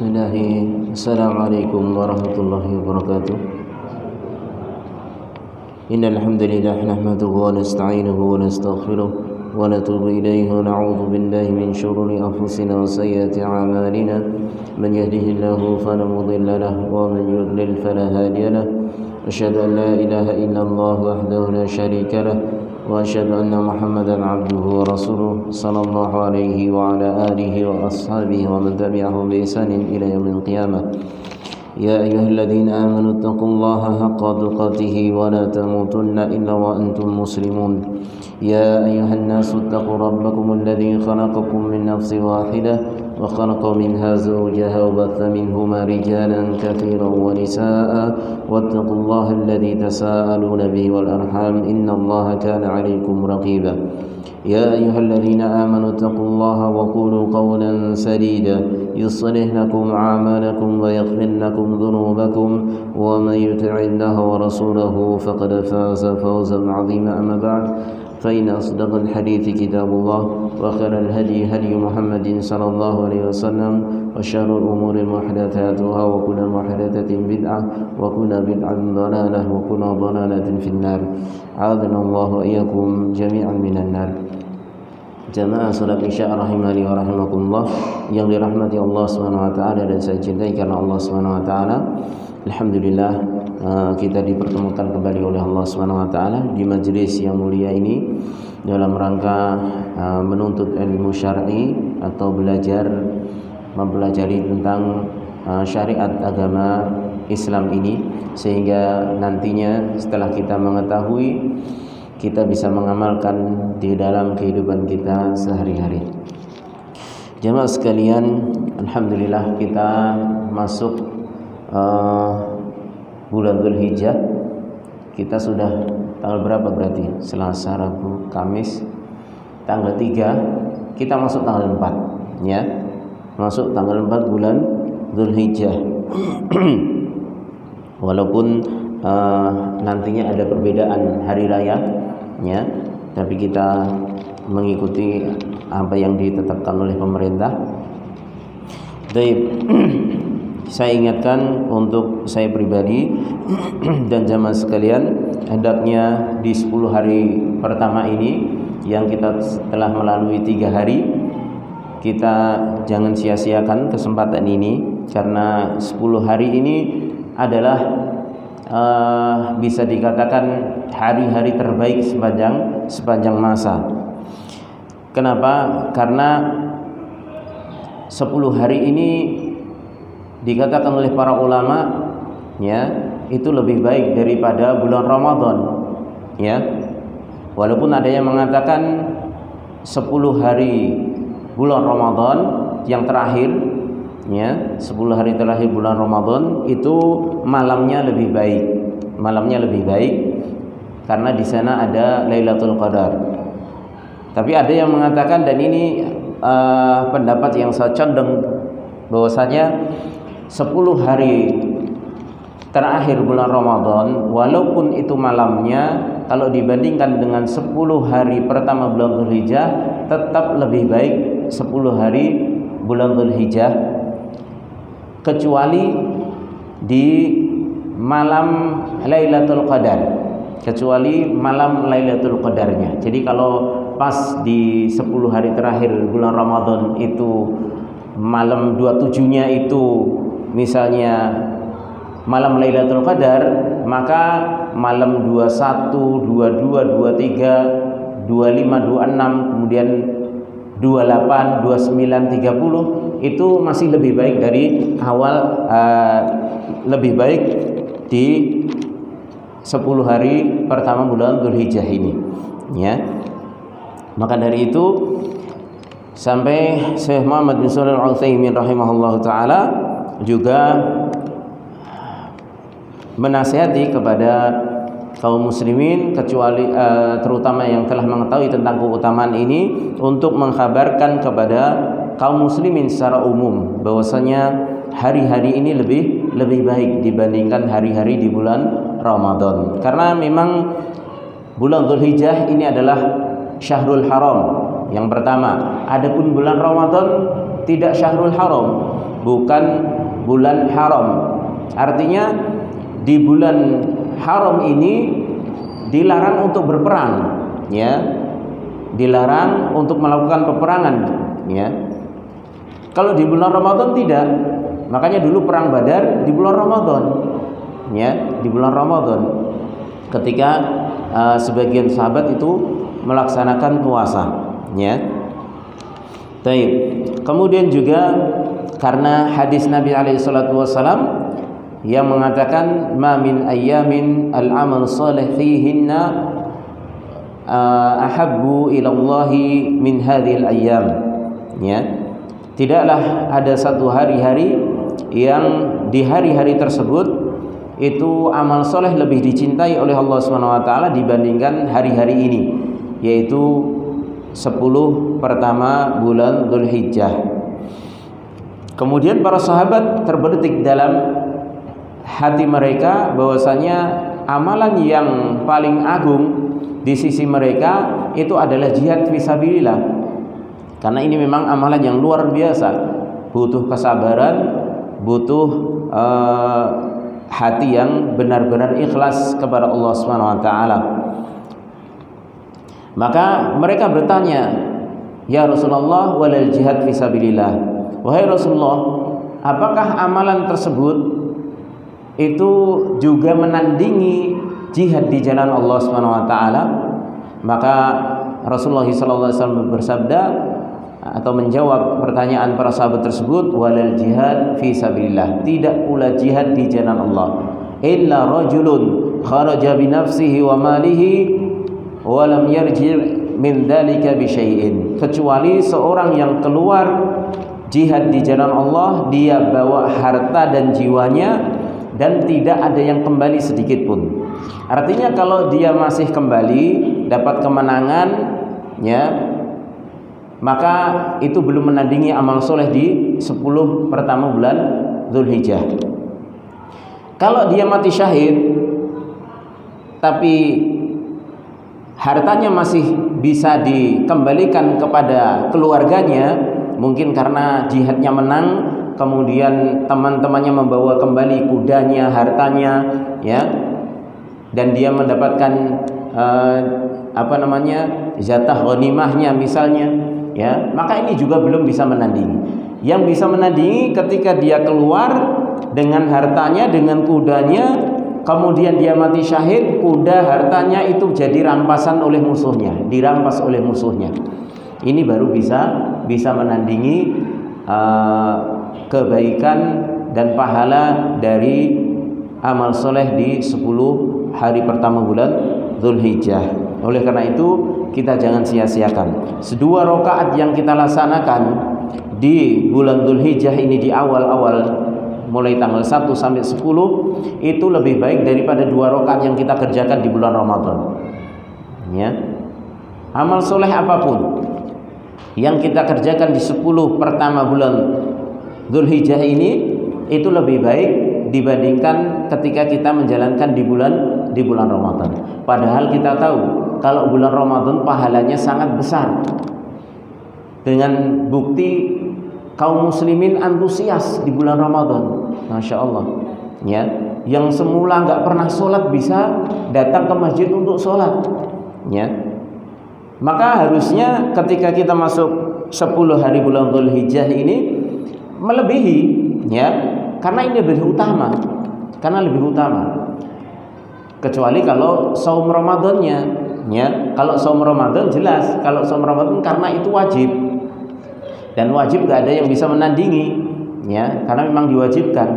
Assalamualaikum warahmatullahi wabarakatuh. Innal hamdalillah nahmaduhu wa nasta'inuhu wa nastaghfiruh wa natubu ilayhi wa na'udzu billahi min shururi anfusina wa sayyiati a'malina. Man yahdihillahu fala mudilla lahu wa man yudlil fala hadiya lahu. Asyhadu an la ilaha illallah wahdahu la syarika lahu wa asyhadu anna Muhammadan abduhu wa rasuluh sallallahu alaihi wa ala alihi wa ashabihi wa man tabi'ahum bi ihsanin ila yaumil qiyamah. Ya ayyuhalladzina amanu taqullaha haqqa tuqatih wa la tamutunna illa wa antum muslimun. Ya ayyuhan nasu taqu rabbakum alladzi khalaqakum min nafsin wahidah wa khalaqa minha zawjaha wa batha minhuma rijalan katsiran wa nisaa'a wattaqullaha alladzi tasaaluna bihi wal arham innallaha kana 'alaykum raqiba. يا أيها الذين آمنوا اتقوا الله وقولوا قولا سديدا يصلح لكم أعمالكم ويغفر لكم ذنوبكم ومن يطع الله ورسوله فقد فاز فوزا عظيما. أما بعد فإن أصدق الحديث كتاب الله وخير الهدي هدي محمد صلى الله عليه وسلم وشر الأمور محدثاتها وكل محدثة بدعة وكل بدعة ضلالة وكل ضلالة في النار. أعاذنا الله وإياكم جميعا من النار. Jamaah salat Isya rahimani wa rahimakumullah yang dirahmati Allah Subhanahu wa taala dan saya cintai karena Allah Subhanahu wa taala. Alhamdulillah kita dipertemukan kembali oleh Allah Subhanahu wa taala di majelis yang mulia ini dalam rangka menuntut ilmu syar'i atau mempelajari tentang syariat agama Islam ini sehingga nantinya setelah kita mengetahui kita bisa mengamalkan di dalam kehidupan kita sehari-hari. Jamaah sekalian, alhamdulillah kita masuk bulan Dzulhijjah. Kita sudah tanggal berapa berarti? Selasa, Rabu, Kamis. Tanggal 3 kita masuk tanggal 4 ya. Masuk tanggal 4 bulan Dzulhijjah. Walaupun nantinya ada perbedaan hari raya ya, tapi kita mengikuti apa yang ditetapkan oleh pemerintah. Baik, saya ingatkan untuk saya pribadi dan jamaah sekalian, hendaknya di 10 hari pertama ini yang kita telah melalui 3 hari, kita jangan sia-siakan kesempatan ini karena 10 hari ini adalah bisa dikatakan hari-hari terbaik sepanjang masa. Kenapa? Karena 10 hari ini dikatakan oleh para ulama ya, itu lebih baik daripada bulan Ramadan ya. Walaupun ada yang mengatakan 10 hari bulan Ramadan yang terakhir ya, 10 hari terakhir bulan Ramadan itu malamnya lebih baik karena di sana ada Lailatul Qadar. Tapi ada yang mengatakan, dan ini pendapat yang saya condong, bahwasanya 10 hari terakhir bulan Ramadan walaupun itu malamnya, kalau dibandingkan dengan 10 hari pertama bulan Dzulhijjah, tetap lebih baik 10 hari bulan Dzulhijjah, kecuali di malam Lailatul Qadar, kecuali malam Lailatul Qadarnya. Jadi kalau pas di 10 hari terakhir bulan Ramadan itu malam 27-nya itu misalnya malam Lailatul Qadar, maka malam 21, 22, 23, 25, 26, kemudian 28, 29, 30 itu masih lebih baik dari awal, lebih baik di 10 hari pertama bulan Dzulhijjah ini ya. Maka dari itu sampai Syekh Muhammad bin Shalih Al-Utsaimin rahimahullahu taala juga menasihati kepada kaum muslimin, kecuali terutama yang telah mengetahui tentang keutamaan ini, untuk mengkhabarkan kepada kaum muslimin secara umum bahwasanya hari-hari ini lebih baik dibandingkan hari-hari di bulan Ramadan. Karena memang bulan Dzulhijjah ini adalah Syahrul Haram yang pertama. Adapun bulan Ramadan tidak Syahrul Haram. bukan bulan haram. Artinya di bulan haram ini dilarang untuk berperang, ya. Dilarang untuk melakukan peperangan, ya. Kalau di bulan Ramadan tidak. Makanya dulu perang Badar di bulan Ramadan, ya, di bulan Ramadan. Ketika sebagian sahabat itu melaksanakan puasa, ya. Baik. Kemudian juga karena hadis Nabi alaihi salatu wasallam yang mengatakan ma min ayyamin al-amal salih fihinna ahabbu ila Allahi min hadhil ayyam, ya. Tidaklah ada satu hari-hari yang di hari-hari tersebut itu amal soleh lebih dicintai oleh Allah SWT dibandingkan hari-hari ini, yaitu 10 pertama bulan Dzulhijjah. Kemudian para sahabat terbetik dalam hati mereka bahwasanya amalan yang paling agung di sisi mereka itu adalah jihad fisabilillah. Karena ini memang amalan yang luar biasa, butuh kesabaran, butuh hati yang benar-benar ikhlas kepada Allah SWT. Maka mereka bertanya, ya Rasulullah, walal jihad fisabilillah. Wahai Rasulullah, apakah amalan tersebut itu juga menandingi jihad di jalan Allah SWT? Maka Rasulullah SAW bersabda atau menjawab pertanyaan para sahabat tersebut, walal jihad fi sabilillah, tidak pula jihad di jalan Allah, illa rajulun kharaja bi nafsihi wa malihi wa lam yarji' min dzalika bi syai'in, kecuali seorang yang keluar jihad di jalan Allah, dia bawa harta dan jiwanya dan tidak ada yang kembali sedikit pun. Artinya kalau dia masih kembali dapat kemenangan, ya, maka itu belum menandingi amal soleh di 10 pertama bulan Dzulhijjah. Kalau dia mati syahid tapi hartanya masih bisa dikembalikan kepada keluarganya, mungkin karena jihadnya menang, kemudian teman-temannya membawa kembali kudanya, hartanya, ya, dan dia mendapatkan jatah ghanimahnya misalnya, ya, maka ini juga belum bisa menandingi. Yang bisa menandingi ketika dia keluar dengan hartanya, dengan kudanya, kemudian dia mati syahid, kuda, hartanya itu jadi rampasan oleh musuhnya, dirampas oleh musuhnya. Ini baru bisa menandingi kebaikan dan pahala dari amal soleh di 10 hari pertama bulan Dzulhijjah. Oleh karena itu kita jangan sia-siakan 2 rakaat yang kita laksanakan di bulan Dzulhijjah ini di awal-awal mulai tanggal 1 sampai 10 itu lebih baik daripada 2 rakaat yang kita kerjakan di bulan Ramadan, ya. Amal soleh apapun yang kita kerjakan di 10 pertama bulan Dzulhijjah ini itu lebih baik dibandingkan ketika kita menjalankan di bulan Ramadan. Padahal kita tahu kalau bulan Ramadan pahalanya sangat besar. Dengan bukti kaum muslimin antusias di bulan Ramadan, Masya Allah, ya. Yang semula nggak pernah sholat bisa datang ke masjid untuk sholat, ya. Maka harusnya ketika kita masuk 10 hari bulan Dzulhijjah ini melebihi, ya, karena ini lebih utama, kecuali kalau saum Ramadannya, ya. Kalau saum Ramadan jelas, kalau saum Ramadan karena itu wajib, dan wajib gak ada yang bisa menandingi, ya, karena memang diwajibkan.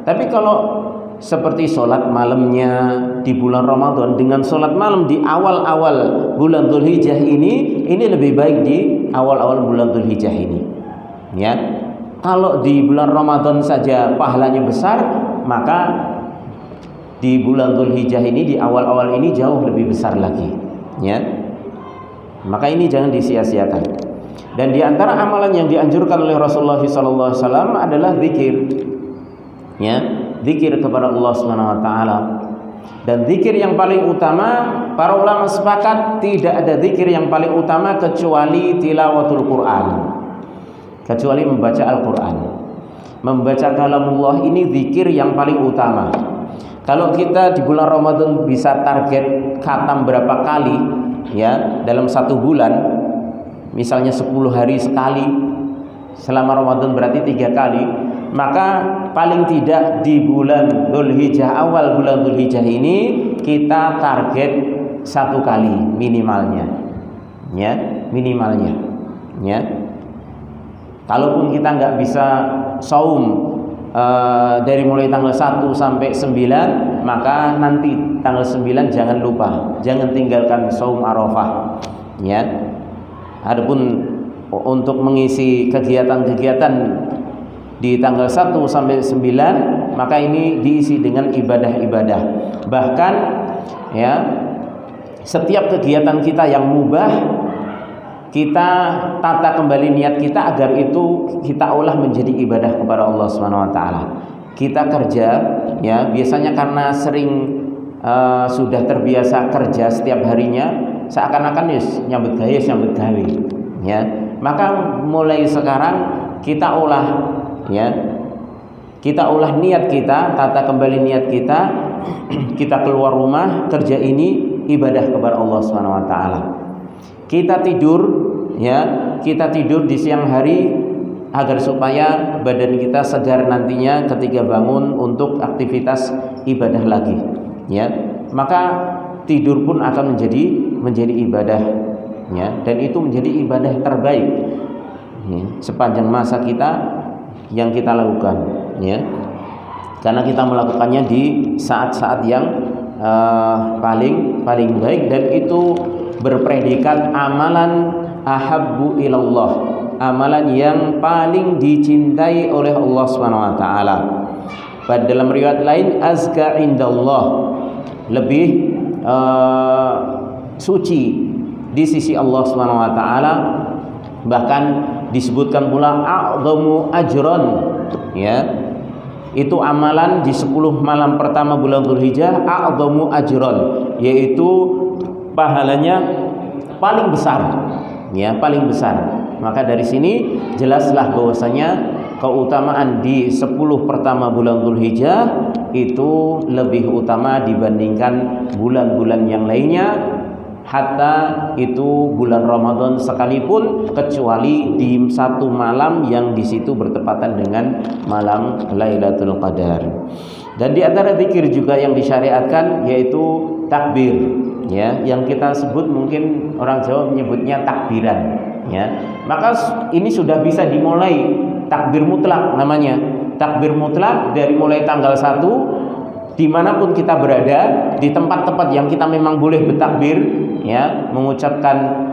Tapi kalau seperti sholat malamnya di bulan Ramadan dengan sholat malam di awal-awal bulan Dzulhijjah ini lebih baik di awal-awal bulan Dzulhijjah ini, ya. Kalau di bulan Ramadan saja pahalanya besar, maka di bulan Dzulhijjah ini di awal-awal ini jauh lebih besar lagi, ya. Maka ini jangan disia-siakan. Dan di antara amalan yang dianjurkan oleh Rasulullah SAW adalah zikir, ya, zikir kepada Allah SWT. Dan zikir yang paling utama, para ulama sepakat tidak ada zikir yang paling utama kecuali tilawatul Quran, kecuali membaca Al-Quran. Membaca kalamullah ini zikir yang paling utama. Kalau kita di bulan Ramadan bisa target khatam berapa kali ya dalam satu bulan, misalnya 10 hari sekali, selama Ramadan berarti 3 kali, maka paling tidak di bulan Dzulhijjah, awal bulan Dzulhijjah ini kita target 1 kali minimalnya, ya minimalnya, ya. Kalaupun kita nggak bisa saum dari mulai tanggal 1 sampai 9, maka nanti tanggal 9 jangan lupa, jangan tinggalkan saum Arafah, ya. Adapun untuk mengisi kegiatan-kegiatan di tanggal 1 sampai 9, maka ini diisi dengan ibadah-ibadah. Bahkan ya, setiap kegiatan kita yang mubah kita tata kembali niat kita agar itu kita olah menjadi ibadah kepada Allah Subhanahu wa taala. Kita kerja ya, biasanya karena sering sudah terbiasa kerja setiap harinya, seakan-akan nyambut gawe ya. Maka mulai sekarang kita olah ya. Kita olah niat kita, tata kembali niat kita. Kita keluar rumah kerja ini ibadah kepada Allah Subhanahu wa taala. Kita tidur ya, kita tidur di siang hari agar supaya badan kita segar nantinya ketika bangun untuk aktivitas ibadah lagi ya. Maka tidur pun akan menjadi ibadah ya, dan itu menjadi ibadah terbaik ya, sepanjang masa kita yang kita lakukan ya. Karena kita melakukannya di saat-saat yang paling baik, dan itu berpredikat amalan ahabbu ilallah, amalan yang paling dicintai oleh Allah Subhanahu wa taala. Pada dalam riwayat lain azka indallah, lebih suci di sisi Allah Subhanahu wa taala. Bahkan disebutkan pula a'dhamu ajran ya. Itu amalan di 10 malam pertama bulan Dzulhijjah, a'dhamu ajran, yaitu pahalanya paling besar ya, paling besar. Maka dari sini jelaslah bahwasanya keutamaan di 10 pertama bulan Dzulhijjah itu lebih utama dibandingkan bulan-bulan yang lainnya, hatta itu bulan Ramadan sekalipun, kecuali di 1 malam yang di situ bertepatan dengan malam Lailatul Qadar. Dan di antara zikir juga yang disyariatkan yaitu takbir ya, yang kita sebut mungkin orang Jawa menyebutnya takbiran ya. Maka ini sudah bisa dimulai takbir mutlak namanya. Takbir mutlak dari mulai tanggal 1, dimanapun kita berada, di tempat-tempat yang kita memang boleh bertakbir ya, mengucapkan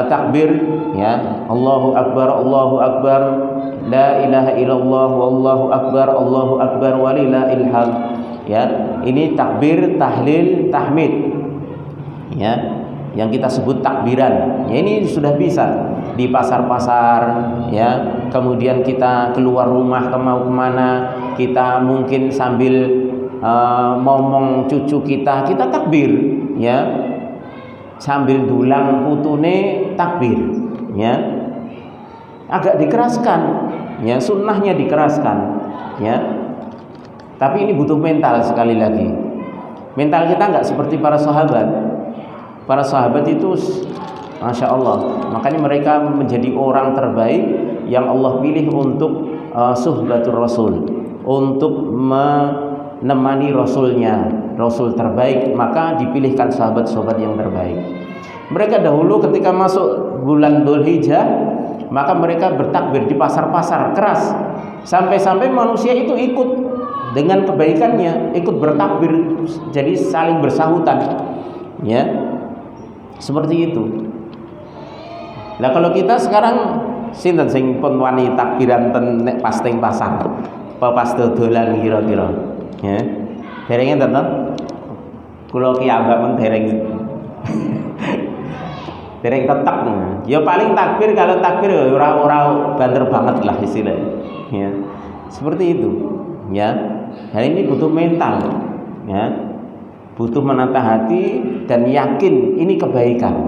takbir ya, Allahu Akbar, la ilaha illallah, wallahu akbar walillahil hamd ya. Ini takbir, tahlil, tahmid ya, yang kita sebut takbiran ya. Ini sudah bisa di pasar-pasar ya, kemudian kita keluar rumah mau kemana, kita mungkin sambil ngomong cucu kita takbir ya, sambil dulang putune takbir ya. Agak dikeraskan ya, sunnahnya dikeraskan ya. Tapi ini butuh mental, sekali lagi mental kita nggak seperti para sahabat. Para sahabat itu Masya Allah, makanya mereka menjadi orang terbaik yang Allah pilih untuk suhbatur Rasul, untuk menemani Rasulnya, Rasul terbaik, maka dipilihkan sahabat-sahabat yang terbaik. Mereka dahulu ketika masuk bulan Dzulhijjah, maka mereka bertakbir di pasar-pasar keras, sampai-sampai manusia itu ikut dengan kebaikannya, ikut bertakbir, jadi saling bersahutan ya, seperti itu. Nah kalau kita sekarang sinten sing pun wani takbiran ten nek pas teng pasar, apa pas dodolan kira-kira ya. Derenge enten to? Kula ki ambak men dereng tetek. Ya paling takbir, kalau takbir ora banter banget lah istilahnya ya. Seperti itu ya. Hal ini butuh mental ya. Butuh menata hati dan yakin ini kebaikan.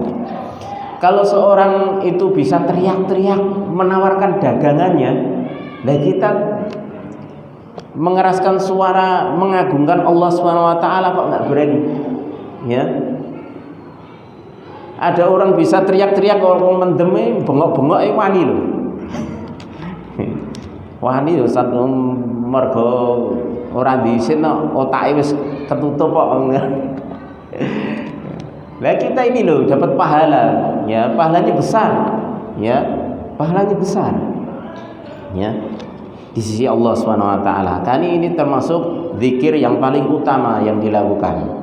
Kalau seorang itu bisa teriak-teriak menawarkan dagangannya, nah kita mengeraskan suara mengagungkan Allah Subhanahu wa taala kok nggak berani? Ya. Ada orang bisa teriak-teriak orang mendem bengok-bengok wani lho. Wani lho satu mergo ora dhisin otake wis ketutup kok. Lah kita ini loh dapat pahala, ya pahalanya besar, ya pahalanya besar, ya di sisi Allah Subhanahu Wa Taala. Karena ini termasuk zikir yang paling utama yang dilakukan.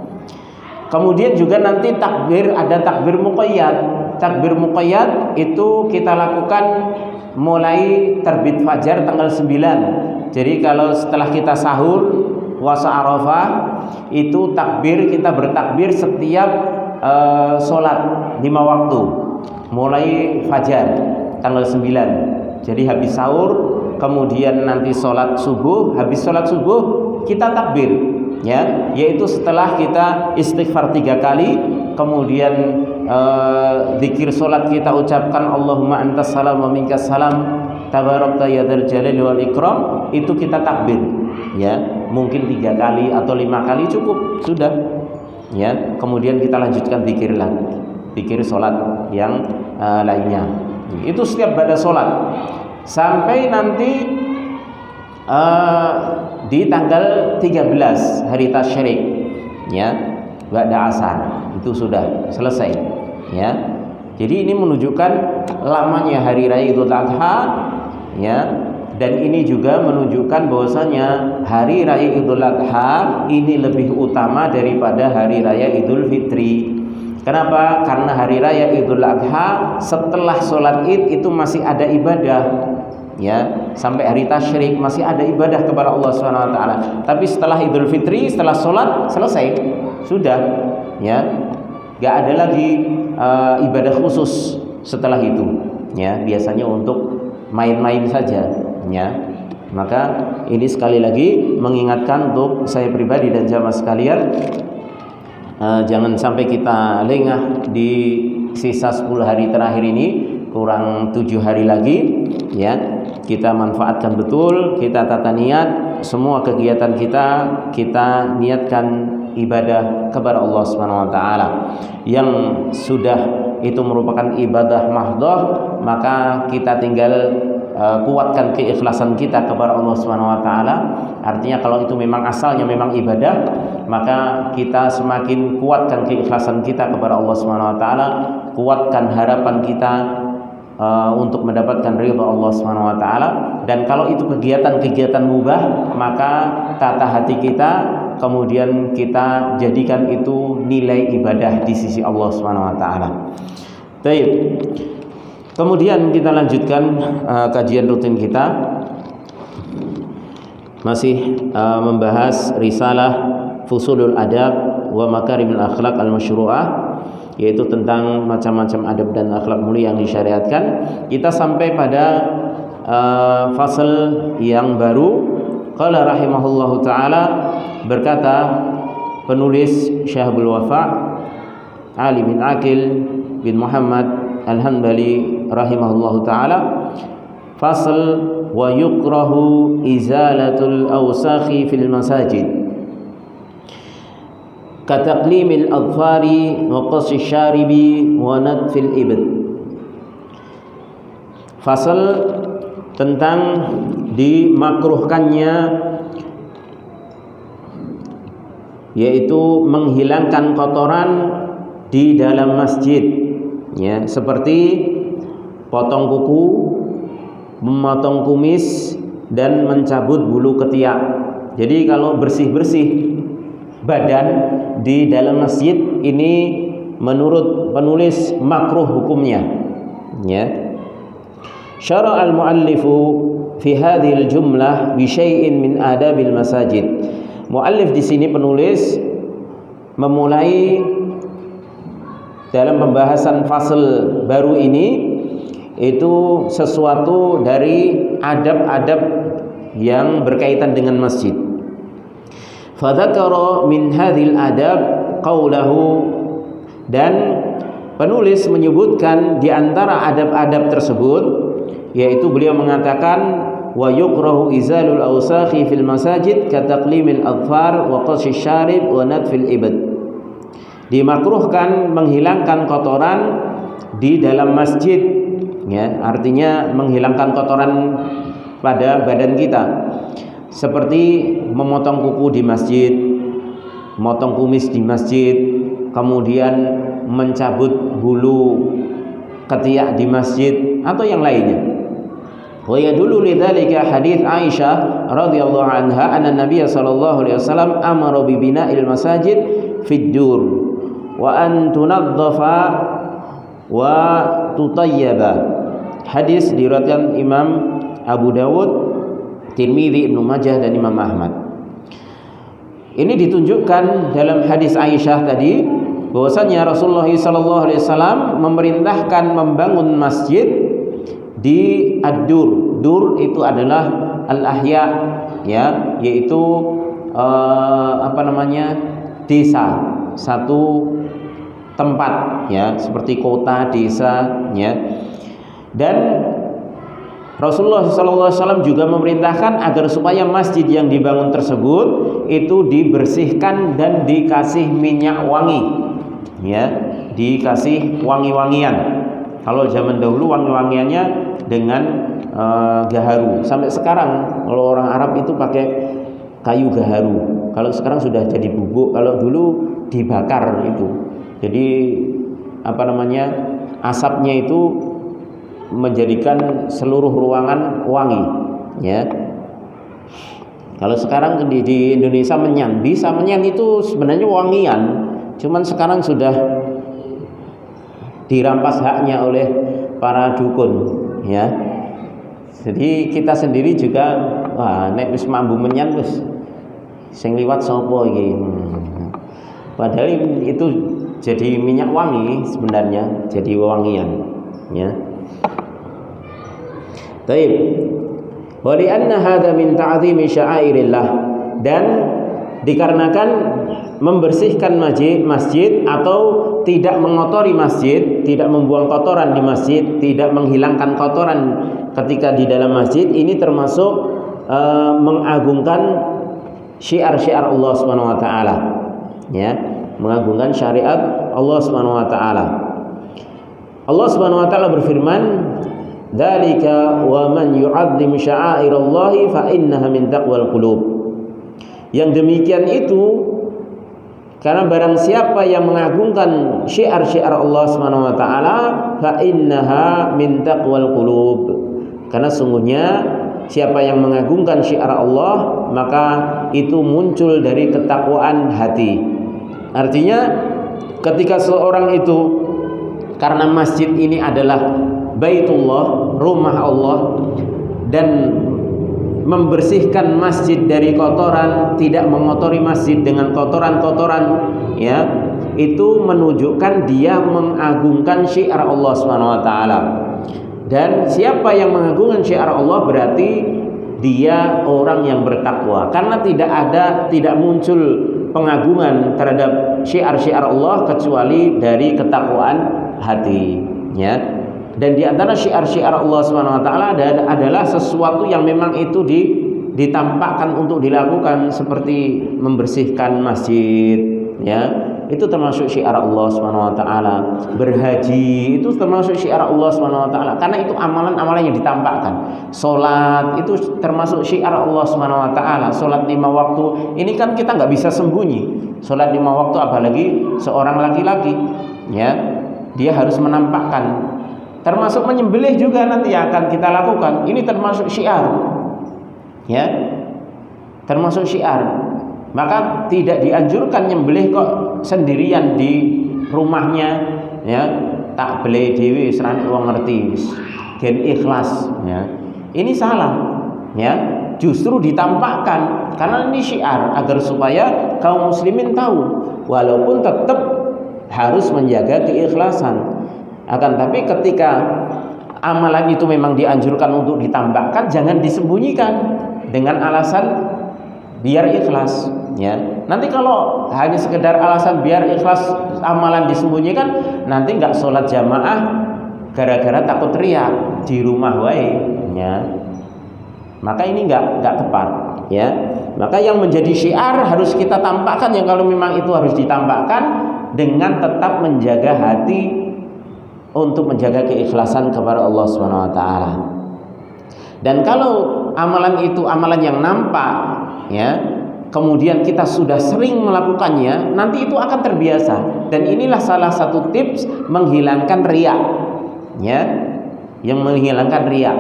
Kemudian juga nanti takbir, ada takbir muqayyad. Takbir muqayyad itu kita lakukan mulai terbit fajar tanggal 9. Jadi kalau setelah kita sahur puasa Arafah itu takbir, kita bertakbir setiap sholat 5 waktu mulai fajar tanggal 9. Jadi habis sahur, kemudian nanti sholat subuh, habis sholat subuh kita takbir, ya, yaitu setelah kita istighfar 3 kali, kemudian zikir sholat kita ucapkan Allahumma antas salam wa minkas salam tabarakta ya dzal jalali wal ikram, itu kita takbir, ya mungkin 3 kali atau 5 kali cukup sudah. Ya, kemudian kita lanjutkan zikir lagi, zikir sholat yang lainnya. Itu setiap pada sholat sampai nanti di tanggal 13 hari tasyrik, ya, ba'da asar itu sudah selesai. Ya, jadi ini menunjukkan lamanya hari raya Idul Adha, ya. Dan ini juga menunjukkan bahwasanya hari raya Idul Adha ini lebih utama daripada hari raya Idul Fitri. Kenapa? Karena hari raya Idul Adha setelah sholat Id itu masih ada ibadah, ya, sampai hari tasyrik masih ada ibadah kepada Allah Subhanahu wa taala. Tapi setelah Idul Fitri, setelah sholat selesai, sudah, ya. Enggak ada lagi ibadah khusus setelah itu, ya. Biasanya untuk main-main saja, ya. Maka ini sekali lagi mengingatkan untuk saya pribadi dan jamaah sekalian, jangan sampai kita lengah di sisa 10 hari terakhir ini, kurang 7 hari lagi, ya. Kita manfaatkan betul, kita tata niat semua kegiatan kita niatkan ibadah kepada Allah Subhanahu wa taala. Yang sudah itu merupakan ibadah mahdhah, maka kita tinggal kuatkan keikhlasan kita kepada Allah Subhanahu wa taala. Artinya kalau itu memang asalnya memang ibadah, maka kita semakin kuatkan keikhlasan kita kepada Allah Subhanahu wa taala, kuatkan harapan kita untuk mendapatkan ridha Allah Subhanahu wa taala. Dan kalau itu kegiatan-kegiatan mubah, maka tata hati kita, kemudian kita jadikan itu nilai ibadah di sisi Allah Subhanahu wa taala. Baik. Kemudian kita lanjutkan kajian rutin kita, masih membahas risalah Fusulul Adab wa Makarimul Akhlaq Al-Masyru'ah, yaitu tentang macam-macam adab dan akhlak mulia yang disyariatkan. Kita sampai pada fasal yang baru. Qala rahimahullahu taala, berkata penulis Syahabul Wafa Ali bin Aqil bin Muhammad Al-Hanbali rahimahullahu taala, fasal wa yukrahu izalatul awsakhi fil masajid kataqlimil adfari wa qasy syaribi wa nadfil ibd. Fasal tentang dimakruhkannya, yaitu menghilangkan kotoran di dalam masjid, ya, seperti potong kuku, memotong kumis, dan mencabut bulu ketiak. Jadi kalau bersih-bersih badan di dalam masjid ini menurut penulis makruh hukumnya, ya. Syara' al-muallifu fi hadhil jumlah bi syai'in min adabil masajid. Muallif di sini penulis memulai dalam pembahasan fasal baru ini itu sesuatu dari adab-adab yang berkaitan dengan masjid. Fadzakara min hadhil adab qaulahu, dan penulis menyebutkan di antara adab-adab tersebut, yaitu beliau mengatakan wa yukrahu izalul awsakhi fil masajid ka taqlimil adfar wa qashis syarib wa nadfil ibad. Dimakruhkan menghilangkan kotoran di dalam masjid, ya, artinya menghilangkan kotoran pada badan kita, seperti memotong kuku di masjid, memotong kumis di masjid, kemudian mencabut bulu ketiak di masjid atau yang lainnya. Wa yadullu lidzalika hadits Aisyah radhiyallahu anha anna Nabiy sallallahu alaihi wasallam amara bi bina'il masajid fid dur wa an tunadzafa wa tutayyaba. Hadis diriwayatkan Imam Abu Dawud, Tirmidzi, Ibnu Majah dan Imam Ahmad. Ini ditunjukkan dalam hadis Aisyah tadi bahwasanya Rasulullah sallallahu alaihi wasallam memerintahkan membangun masjid di ad-dur. Dur itu adalah al-ahya, ya, yaitu desa, satu tempat, ya, seperti kota, desa, ya. Dan Rasulullah SAW juga memerintahkan agar supaya masjid yang dibangun tersebut itu dibersihkan dan dikasih minyak wangi, ya, dikasih wangi-wangian. Kalau zaman dahulu wangi-wangiannya dengan gaharu. Sampai sekarang kalau orang Arab itu pakai kayu gaharu. Kalau sekarang sudah jadi bubuk. Kalau dulu dibakar itu. Jadi asapnya itu menjadikan seluruh ruangan wangi, ya. Kalau sekarang di Indonesia menyan, bisa menyan itu sebenarnya wangian, cuman sekarang sudah dirampas haknya oleh para dukun, ya. Jadi kita sendiri juga nek wis mambu menyan wis sing liwat sapa iki. Padahal itu jadi minyak wangi sebenarnya, jadi wangian, ya. Baik. Wa li anna hadza min ta'zimi sya'airillah, dan dikarenakan membersihkan masjid atau tidak mengotori masjid, tidak membuang kotoran di masjid, tidak menghilangkan kotoran ketika di dalam masjid, ini termasuk mengagungkan syiar-syiar Allah Subhanahu wa taala, ya, mengagungkan syariat Allah Subhanahu wa taala. Allah Subhanahu wa taala berfirman, "Dzalika wa man yu'azzim sya'airallahi fa innaha min taqwal qulub." Yang demikian itu karena barang siapa yang mengagungkan syiar-syiar Allah Subhanahu wa taala, fa innaha min taqwal qulub. Karena sungguhnya siapa yang mengagungkan syiar Allah, maka itu muncul dari ketakwaan hati. Artinya ketika seorang itu, karena masjid ini adalah Baitullah, rumah Allah, dan membersihkan masjid dari kotoran, tidak mengotori masjid dengan kotoran-kotoran, ya, itu menunjukkan dia mengagungkan syiar Allah Subhanahu wa taala. Dan siapa yang mengagungkan syiar Allah berarti dia orang yang bertakwa, karena tidak muncul pengagungan terhadap syiar-syiar Allah kecuali dari ketakwaan hati, ya. Dan di antara syiar-syiar Allah Subhanahu wa taala adalah sesuatu yang memang itu ditampakkan untuk dilakukan, seperti membersihkan masjid, ya. Itu termasuk syiar Allah Subhanahu wa taala. Berhaji itu termasuk syiar Allah Subhanahu wa taala, karena itu amalan-amalan yang ditampakkan. Salat itu termasuk syiar Allah Subhanahu wa taala. Salat 5 waktu ini kan kita nggak bisa sembunyi. Salat 5 waktu, apalagi seorang laki-laki, ya, dia harus menampakkan. Termasuk menyembelih juga nanti akan kita lakukan. Ini termasuk syiar, ya, termasuk syiar. Maka tidak dianjurkan nyembelih kok sendirian di rumahnya, ya, tak beli dewi serane wong ngerti, gen ikhlas, ya. Ini salah, ya. Justru ditampakkan karena ini syiar agar supaya kaum muslimin tahu, walaupun tetap harus menjaga keikhlasan. Akan tapi ketika amalan itu memang dianjurkan untuk ditampakkan, jangan disembunyikan dengan alasan biar ikhlas, ya. Nanti kalau hanya sekedar alasan biar ikhlas amalan disembunyikan, nanti nggak sholat jamaah gara-gara takut teriak di rumah wae, ya. maka ini nggak tepat, ya. Maka yang menjadi syiar harus kita tampakkan, yang kalau memang itu harus ditampakkan dengan tetap menjaga hati untuk menjaga keikhlasan kepada Allah Subhanahu wa taala. Dan kalau amalan itu amalan yang nampak, ya, kemudian kita sudah sering melakukannya, nanti itu akan terbiasa. Dan inilah salah satu tips menghilangkan riya, ya, yang menghilangkan riya.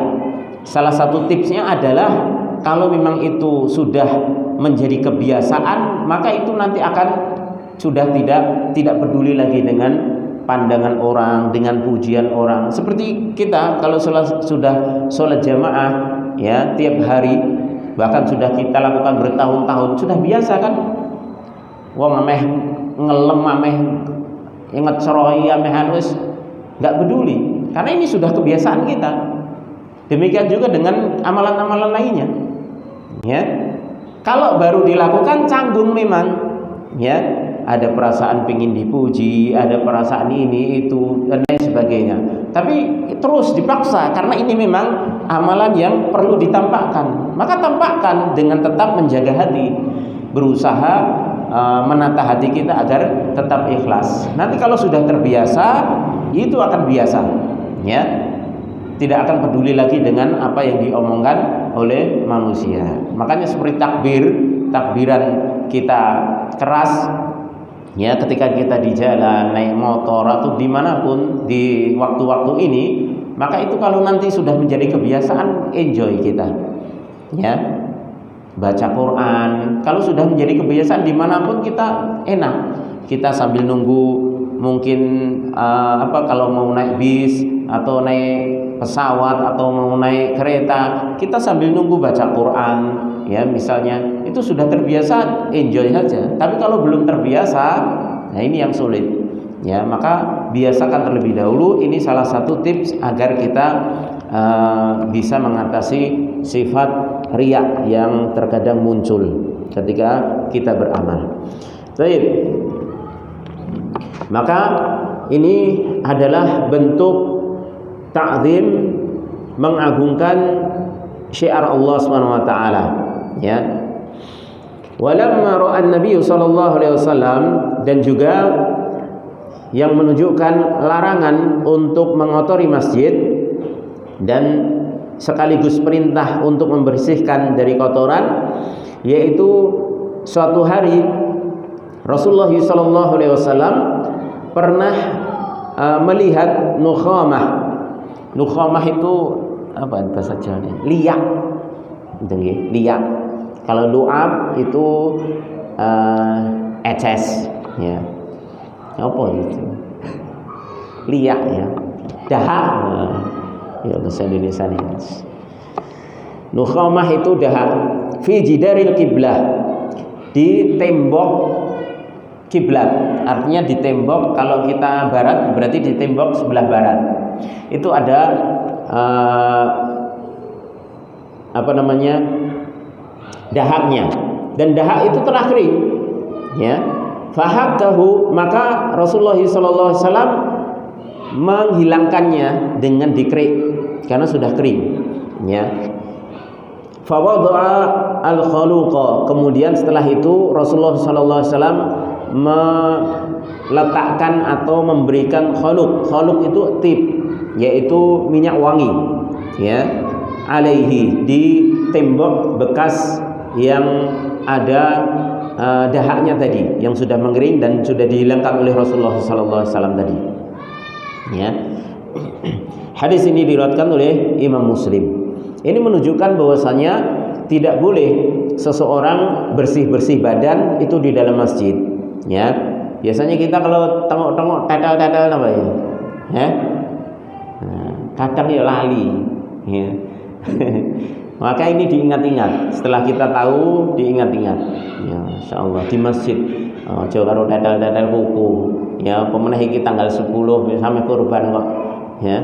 Salah satu tipsnya adalah kalau memang itu sudah menjadi kebiasaan, maka itu nanti akan sudah tidak peduli lagi dengan pandangan orang, dengan pujian orang. Seperti kita kalau sudah sholat jamaah, ya, tiap hari, bahkan sudah kita lakukan bertahun-tahun, sudah biasa kan. Wong ameh ngelem, ameh ngecroi, ameh halus, nggak peduli, karena ini sudah kebiasaan kita. Demikian juga dengan amalan-amalan lainnya, ya. Kalau baru dilakukan canggung memang, ya. Ada perasaan pingin dipuji, ada perasaan ini itu dan lain sebagainya. Tapi terus dipaksa karena ini memang amalan yang perlu ditampakkan. Maka tampakkan dengan tetap menjaga hati, berusaha menata hati kita agar tetap ikhlas. Nanti kalau sudah terbiasa, itu akan biasa, ya. Tidak akan peduli lagi dengan apa yang diomongkan oleh manusia. Makanya seperti takbiran kita keras, ya, ketika kita di jalan, naik motor atau dimanapun di waktu-waktu ini, maka itu kalau nanti sudah menjadi kebiasaan, enjoy kita, ya. Baca Quran, kalau sudah menjadi kebiasaan dimanapun kita enak. Kita sambil nunggu, mungkin kalau mau naik bis atau naik pesawat atau mau naik kereta, kita sambil nunggu baca Quran, ya, misalnya, itu sudah terbiasa, enjoy saja. Tapi kalau belum terbiasa, nah ini yang sulit, ya. Maka biasakan terlebih dahulu. Ini salah satu tips agar kita bisa mengatasi sifat riya yang terkadang muncul ketika kita beramal. Baik. Maka ini adalah bentuk ta'zim, mengagungkan syiar Allah Subhanahu wa taala, ya. Walamma ra'a an-nabiy sallallahu alaihi wasallam, dan juga yang menunjukkan larangan untuk mengotori masjid dan sekaligus perintah untuk membersihkan dari kotoran, yaitu suatu hari Rasulullah sallallahu alaihi wasallam pernah melihat nukhamah. Nukhamah itu apa bahasa Jawanya? Liak. Gitu nggih, liak. Kalau lu'ab itu eces, ya. Apa itu? Liak, ya. Dahak. Ya bahasa Indonesia nih. Nukhamah itu dahak. Fi jidaril qiblah. Di tembok kiblat. Artinya di tembok, kalau kita barat berarti di tembok sebelah barat. Itu ada dahaknya, dan dahak itu telah kering, ya. Fahakahu, maka Rasulullah SAW menghilangkannya dengan dikerik karena sudah kering, ya. Fawadha'a al-khaluqa, kemudian setelah itu Rasulullah SAW meletakkan atau memberikan khaluq. Khaluq itu tip, yaitu minyak wangi, ya, alaihi, di tembok bekas yang ada dahaknya tadi, yang sudah mengering dan sudah dihilangkan oleh Rasulullah SAW tadi, ya. Hadis ini diriwayatkan oleh Imam Muslim. Ini menunjukkan bahwasanya tidak boleh seseorang bersih-bersih badan itu di dalam masjid, ya. Biasanya kita kalau tengok-tengok tetel-tetel apa ya? Ya. Kadang ya lali, ya. Maka ini diingat-ingat. Setelah kita tahu, diingat-ingat. Ya, insyaallah di masjid aja karo tetel-tetel kuku. Ya, pemenah iki tanggal 10 sampai kurban kok. Ya.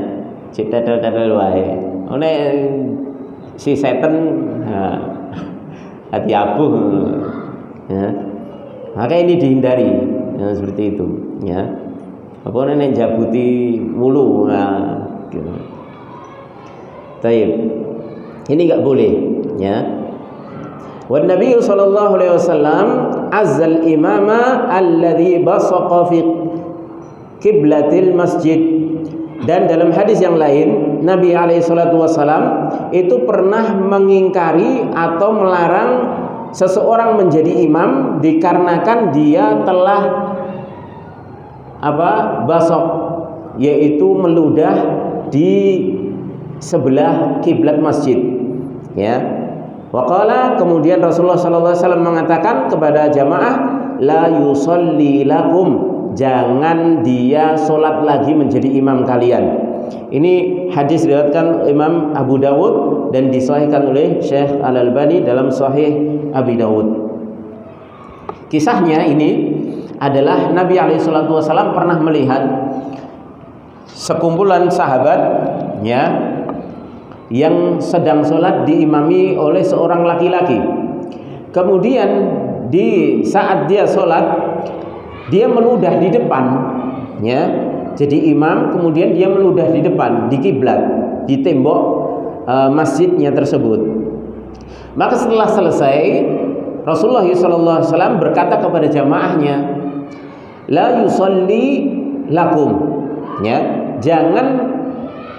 Cek tetel-tetel wae. Oleh si setan hati abuh, ya. Maka ini dihindari, ya, seperti itu, ya. Apa nek jabuti mulu, nah, gitu. Taib. Ini enggak boleh, ya. Wan Nabi sallallahu alaihi wasallam azzal imama alladhi basaqa fi qiblatil masjid. Dan dalam hadis yang lain, Nabi alaihi salatu wasallam itu pernah mengingkari atau melarang seseorang menjadi imam dikarenakan dia telah basaq, yaitu meludah di sebelah kiblat masjid, ya. Waqala, kemudian Rasulullah sallallahu alaihi wasallam mengatakan kepada jamaah, la yusalli lakum, jangan dia solat lagi menjadi imam kalian. Ini hadis diriwayatkan Imam Abu Dawud dan disahihkan oleh Syekh Al-Albani dalam Sahih Abi Dawud. Kisahnya ini adalah Nabi alaihi salatu wasallam pernah melihat sekumpulan sahabat, ya, yang sedang sholat diimami oleh seorang laki-laki. Kemudian di saat dia sholat, dia meludah di depan, ya. Jadi imam, kemudian dia meludah di depan, di kiblat, di tembok masjidnya tersebut. Maka setelah selesai, Rasulullah SAW berkata kepada jamaahnya, la yusalli lakum, ya, jangan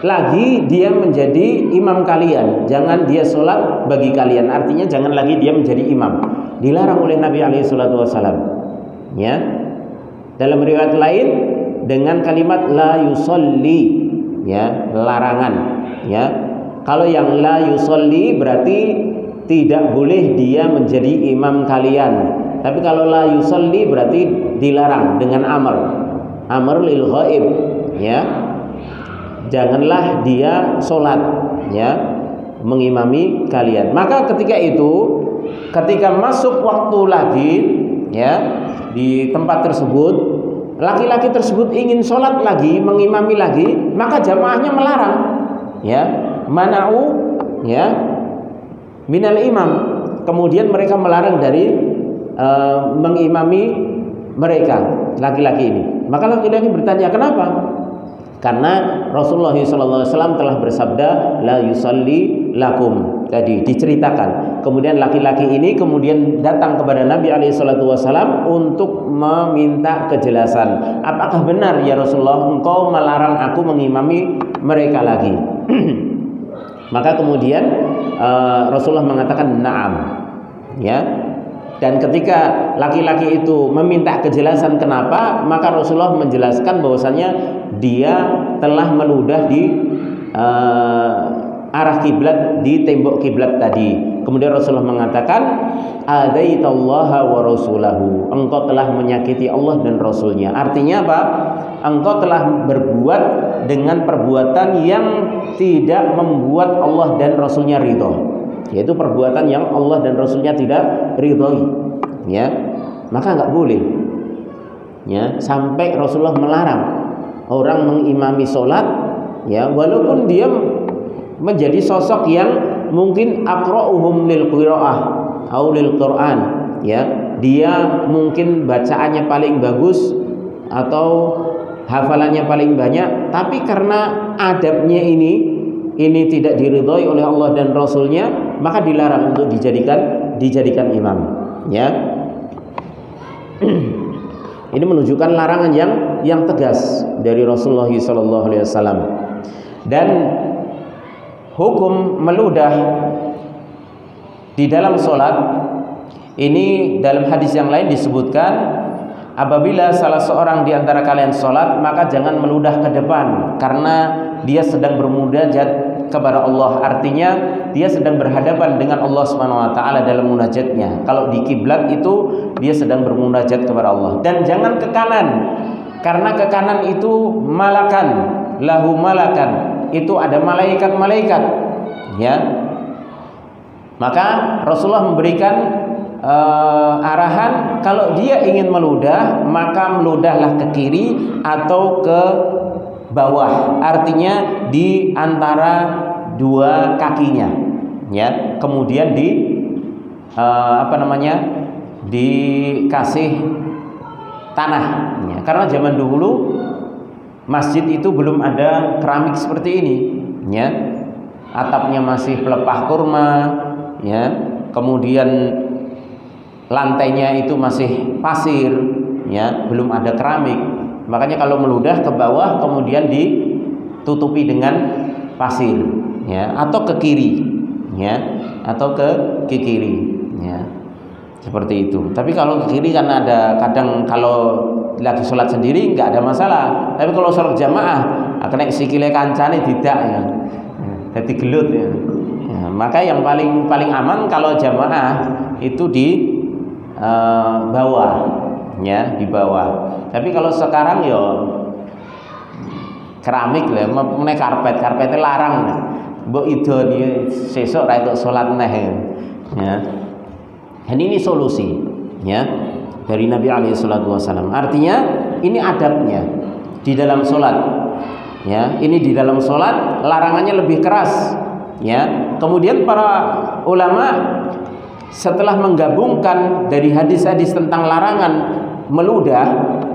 lagi dia menjadi imam kalian, jangan dia sholat bagi kalian. Artinya jangan lagi dia menjadi imam. Dilarang oleh Nabi SAW, ya. Dalam riwayat lain dengan kalimat la yusolli, ya, larangan, ya. Kalau yang la yusolli berarti tidak boleh dia menjadi imam kalian. Tapi kalau la yusolli berarti dilarang dengan amr lil ghaib, ya. Janganlah dia sholat, ya, mengimami kalian. Maka ketika itu, ketika masuk waktu lagi, ya, di tempat tersebut, laki-laki tersebut ingin sholat lagi, mengimami lagi, maka jamaahnya melarang, ya, mana'u, ya, minal imam. Kemudian mereka melarang dari mengimami mereka, laki-laki ini. Maka laki-laki bertanya, kenapa? Karena Rasulullah SAW telah bersabda la yusalli lakum, tadi diceritakan. Kemudian laki-laki ini kemudian datang kepada Nabi SAW untuk meminta kejelasan. Apakah benar ya Rasulullah, engkau melarang aku mengimami mereka lagi? Maka kemudian Rasulullah mengatakan na'am, ya. Dan ketika laki-laki itu meminta kejelasan kenapa, maka Rasulullah menjelaskan bahwasannya dia telah meludah di arah kiblat, di tembok kiblat tadi. Kemudian Rasulullah mengatakan, adaitallaha wa rasulahu, engkau telah menyakiti Allah dan Rasulnya. Artinya apa? Engkau telah berbuat dengan perbuatan yang tidak membuat Allah dan Rasulnya ridho, yaitu perbuatan yang Allah dan Rasulnya tidak ridhoi, ya. Maka nggak boleh, ya, sampai Rasulullah melarang orang mengimami sholat, ya, walaupun dia menjadi sosok yang mungkin aqra'uhum lil qiraah atau lil Quran, ya, dia mungkin bacaannya paling bagus atau hafalannya paling banyak, tapi karena adabnya ini tidak diridhoi oleh Allah dan Rasulnya, maka dilarang untuk dijadikan imam, ya. Ini menunjukkan larangan yang tegas dari Rasulullah SAW. Dan hukum meludah di dalam sholat ini dalam hadis yang lain disebutkan, apabila salah seorang di antara kalian sholat, maka jangan meludah ke depan karena dia sedang bermunajat kepada Allah. Artinya dia sedang berhadapan dengan Allah SWT dalam munajatnya. Kalau di kiblat itu dia sedang bermunajat kepada Allah. Dan jangan ke kanan, karena ke kanan itu malakan, lahu malakan, itu ada malaikat-malaikat, ya. Maka Rasulullah memberikan arahan, kalau dia ingin meludah, maka meludahlah ke kiri atau ke bawah, artinya di antara dua kakinya, ya. Kemudian dikasih tanah, ya. Karena zaman dahulu masjid itu belum ada keramik seperti ini, ya. atapnya masih pelepah kurma, ya, kemudian lantainya itu masih pasir, ya, belum ada keramik. Makanya kalau meludah ke bawah kemudian ditutupi dengan pasir, ya, atau ke kiri, ya, atau ke kiri, ya, seperti itu. Tapi kalau ke kiri kan ada kadang kalau lagi sholat sendiri nggak ada masalah. Tapi kalau sholat jamaah, kena sikile kancane tidak, ya, jadi gelut, ya. Ya, maka yang paling aman kalau jamaah itu di bawah, ya, di bawah. Tapi kalau sekarang yo keramik lah, meneh karpetnya larang. Mbok idoni sesuk ra entuk salat neh, ya. Dan ini solusi, ya, dari Nabi alaihi salatu wasallam. Artinya ini adabnya di dalam salat, ya. Ini di dalam salat larangannya lebih keras, ya. Kemudian para ulama setelah menggabungkan dari hadis-hadis tentang larangan meludah,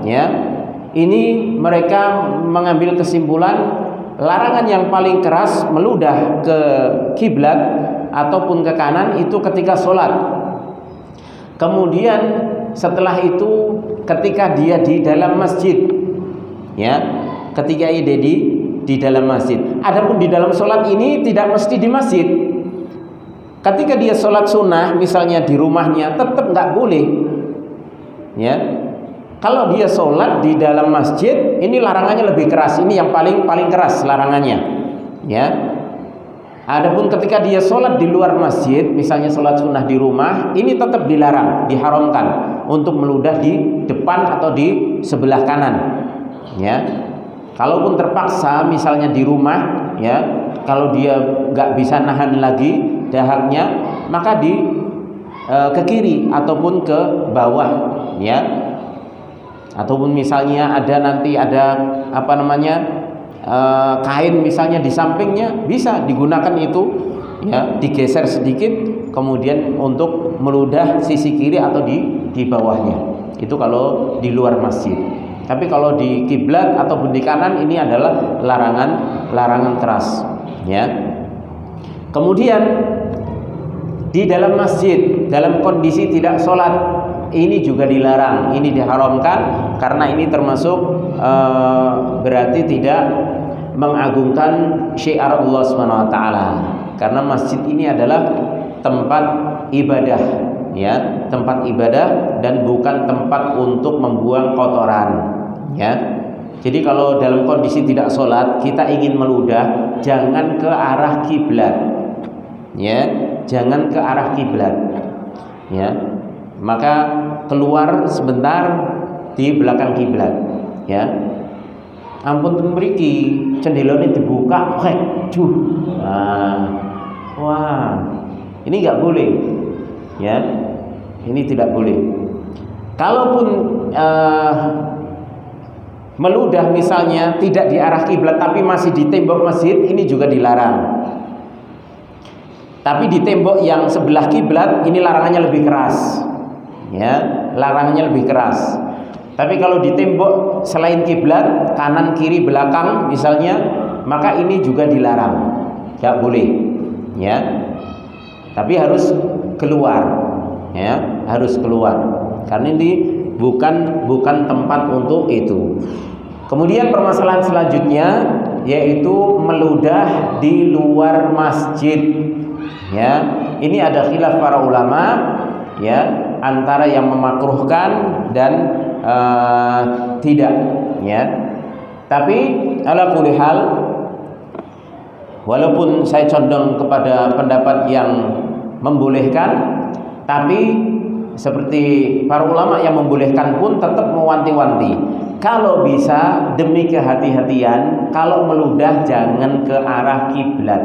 ya, ini mereka mengambil kesimpulan larangan yang paling keras meludah ke kiblat ataupun ke kanan itu ketika sholat. Kemudian setelah itu ketika dia di dalam masjid, ya, ketika dia di dalam masjid. Adapun di dalam sholat ini tidak mesti di masjid. Ketika dia sholat sunnah misalnya di rumahnya tetap nggak boleh, ya. Kalau dia sholat di dalam masjid, ini larangannya lebih keras. Ini yang paling keras larangannya, ya. Adapun ketika dia sholat di luar masjid, misalnya sholat sunnah di rumah, ini tetap dilarang, diharamkan untuk meludah di depan atau di sebelah kanan, ya. Kalaupun terpaksa, misalnya di rumah, ya, kalau dia nggak bisa nahan lagi dahaknya, maka ke kiri ataupun ke bawah, ya. Ataupun misalnya ada kain misalnya di sampingnya, bisa digunakan itu, ya, digeser sedikit kemudian untuk meludah sisi kiri atau di bawahnya. Itu kalau di luar masjid. Tapi kalau di kiblat ataupun di kanan ini adalah larangan keras, ya. Kemudian di dalam masjid dalam kondisi tidak sholat ini juga dilarang, ini diharamkan karena ini termasuk berarti tidak mengagungkan syiar Allah Subhanahu wa taala. Karena masjid ini adalah tempat ibadah, ya, tempat ibadah dan bukan tempat untuk membuang kotoran, ya. Jadi kalau dalam kondisi tidak sholat kita ingin meludah, jangan ke arah kiblat, ya, jangan ke arah kiblat, ya. Maka keluar sebentar di belakang kiblat, ya. Ampun mriki cendelone dibuka, wah, ini nggak boleh, ya, ini tidak boleh. Kalaupun meludah misalnya tidak di arah kiblat tapi masih di tembok masjid, ini juga dilarang. Tapi di tembok yang sebelah kiblat ini larangannya lebih keras, ya, larangannya lebih keras. Tapi kalau di tembok selain kiblat, kanan, kiri, belakang misalnya, maka ini juga dilarang, nggak boleh, ya. Tapi harus keluar, ya, harus keluar. Karena ini bukan tempat untuk itu. Kemudian permasalahan selanjutnya yaitu meludah di luar masjid, ya. Ini ada khilaf para ulama, ya, antara yang memakruhkan dan tidak, ya. Tapi ala kulli hal, walaupun saya condong kepada pendapat yang membolehkan, tapi seperti para ulama yang membolehkan pun tetap mewanti-wanti. Kalau bisa demi kehati-hatian, kalau meludah jangan ke arah kiblat.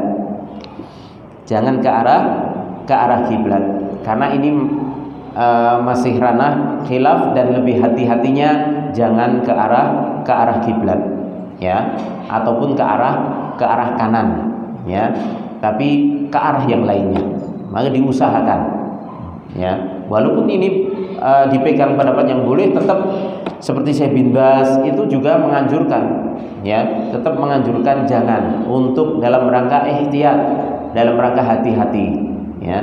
Jangan ke arah kiblat. Karena ini masih ranah khilaf dan lebih hati-hatinya jangan ke arah kiblat, ya, ataupun ke arah kanan, ya, tapi ke arah yang lainnya. Maka diusahakan, ya, walaupun ini dipegang pendapat yang boleh, tetap seperti Syekh bin Baz itu juga menganjurkan, ya, tetap menganjurkan jangan, untuk dalam rangka ihtiyat, dalam rangka hati-hati, ya.